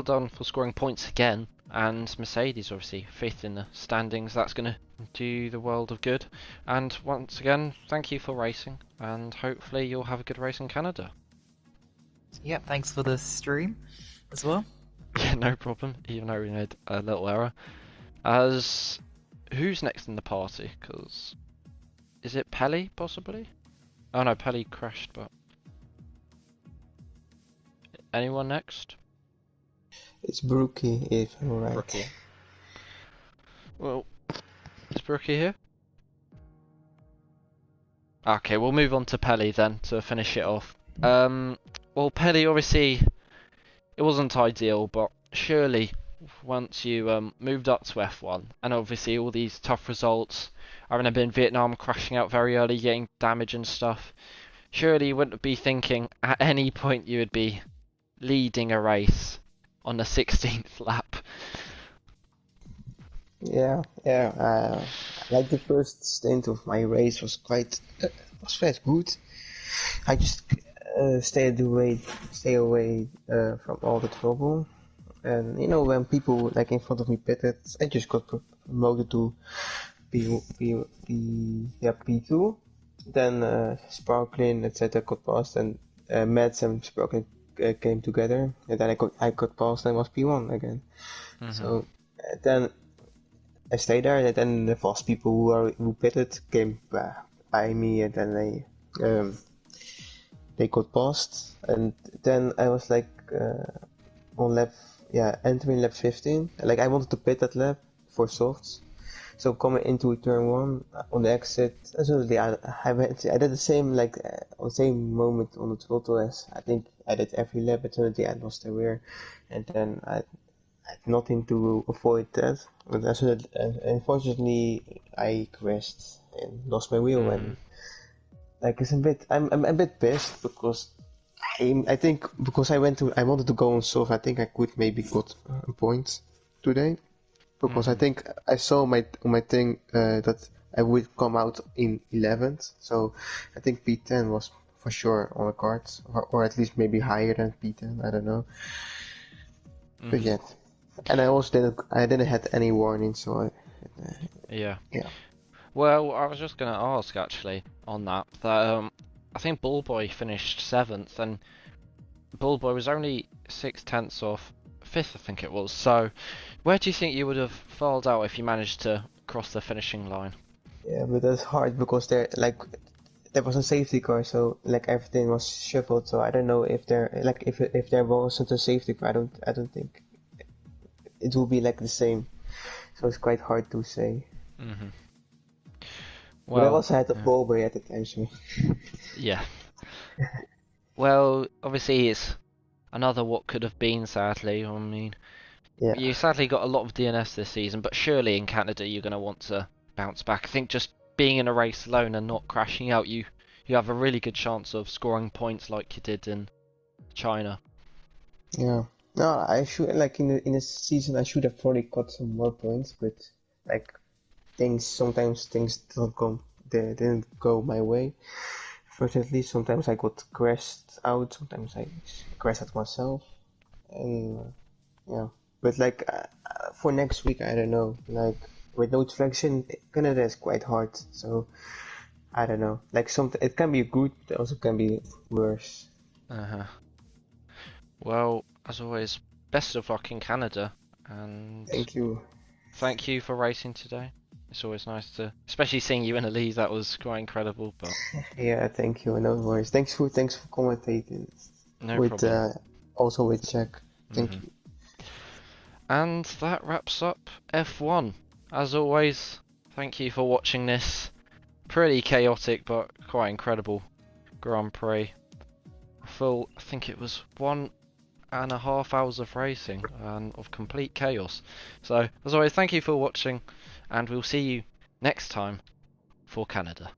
done for scoring points again, and Mercedes obviously 5th in the standings. That's going to do the world of good. And once again, thank you for racing, and hopefully you'll have a good race in Canada. Yeah, thanks for the stream as well. Yeah, no problem. Even though we made a little error. As who's next in the party? Because is it Pelly possibly? Oh no, Pelly crashed. But anyone next? It's Brookie, if I'm right. Brookie. Well, is Brookie here? Okay, we'll move on to Pelly then to finish it off. Well, Pelly, obviously, it wasn't ideal, but surely once you moved up to F1, and obviously all these tough results, I remember in Vietnam crashing out very early, getting damage and stuff, surely you wouldn't be thinking at any point you would be leading a race on the 16th lap. Yeah. Like the first stint of my race was quite good. I just stay away from all the trouble. And you know, when people like in front of me pitted, I just got promoted to P2. Then Sparkling, etc. got passed, and Mads and Sparkling came together, and then I got passed and was P1 again. So then I stayed there, and then the fast people who pitted came by me, and then they got passed, and then I was like on entering lap 15. Like I wanted to pit that lap for softs, so coming into turn 1 on the exit, absolutely I did the same on the same moment on the throttle as I think I did every lap, but suddenly I lost the rear, and then I had nothing to avoid that. But unfortunately, I crashed and lost my wheel, and like I'm a bit pissed because I think because I wanted to go on soft. I think I could maybe got a point today because I think I saw on my thing that I would come out in 11th. So I think P10 was for sure on the cards, or at least maybe higher than P10. I don't know. But yet. And I also didn't have any warning, so Yeah. Yeah. Well, I was just going to ask actually on that I think Bullboy finished 7th, and Bullboy was only 6/10 off 5th, I think it was. So, where do you think you would have fallen out if you managed to cross the finishing line? Yeah, but that's hard because there was a safety car, so like everything was shuffled. So I don't know if if there wasn't a safety car, I don't think it will be like the same. So it's quite hard to say. Well, but I also had a Bullboy at the time, so. Yeah. Well, obviously it's another what could have been, sadly. I mean, you sadly got a lot of DNS this season, but surely in Canada you're going to want to bounce back. I think just being in a race alone and not crashing out, you have a really good chance of scoring points like you did in China. Yeah. No, I should in a season I should have probably got some more points, but like sometimes things didn't go my way. Fortunately, sometimes I got crashed out, sometimes I crashed at myself, and yeah. But for next week, I don't know. Like with no traction, Canada is quite hard, so I don't know. Like it can be good, it also can be worse. Well, as always, best of luck in Canada, and thank you. Thank you for racing today. It's always nice to, especially seeing you in a lead. That was quite incredible. But yeah, thank you. No worries. Thanks for commentating. No problem. Also with Jack. Thank you. And that wraps up F1. As always, thank you for watching this pretty chaotic but quite incredible Grand Prix. I think it was 1.5 hours of racing and of complete chaos. So, as always, thank you for watching, and we'll see you next time for Canada.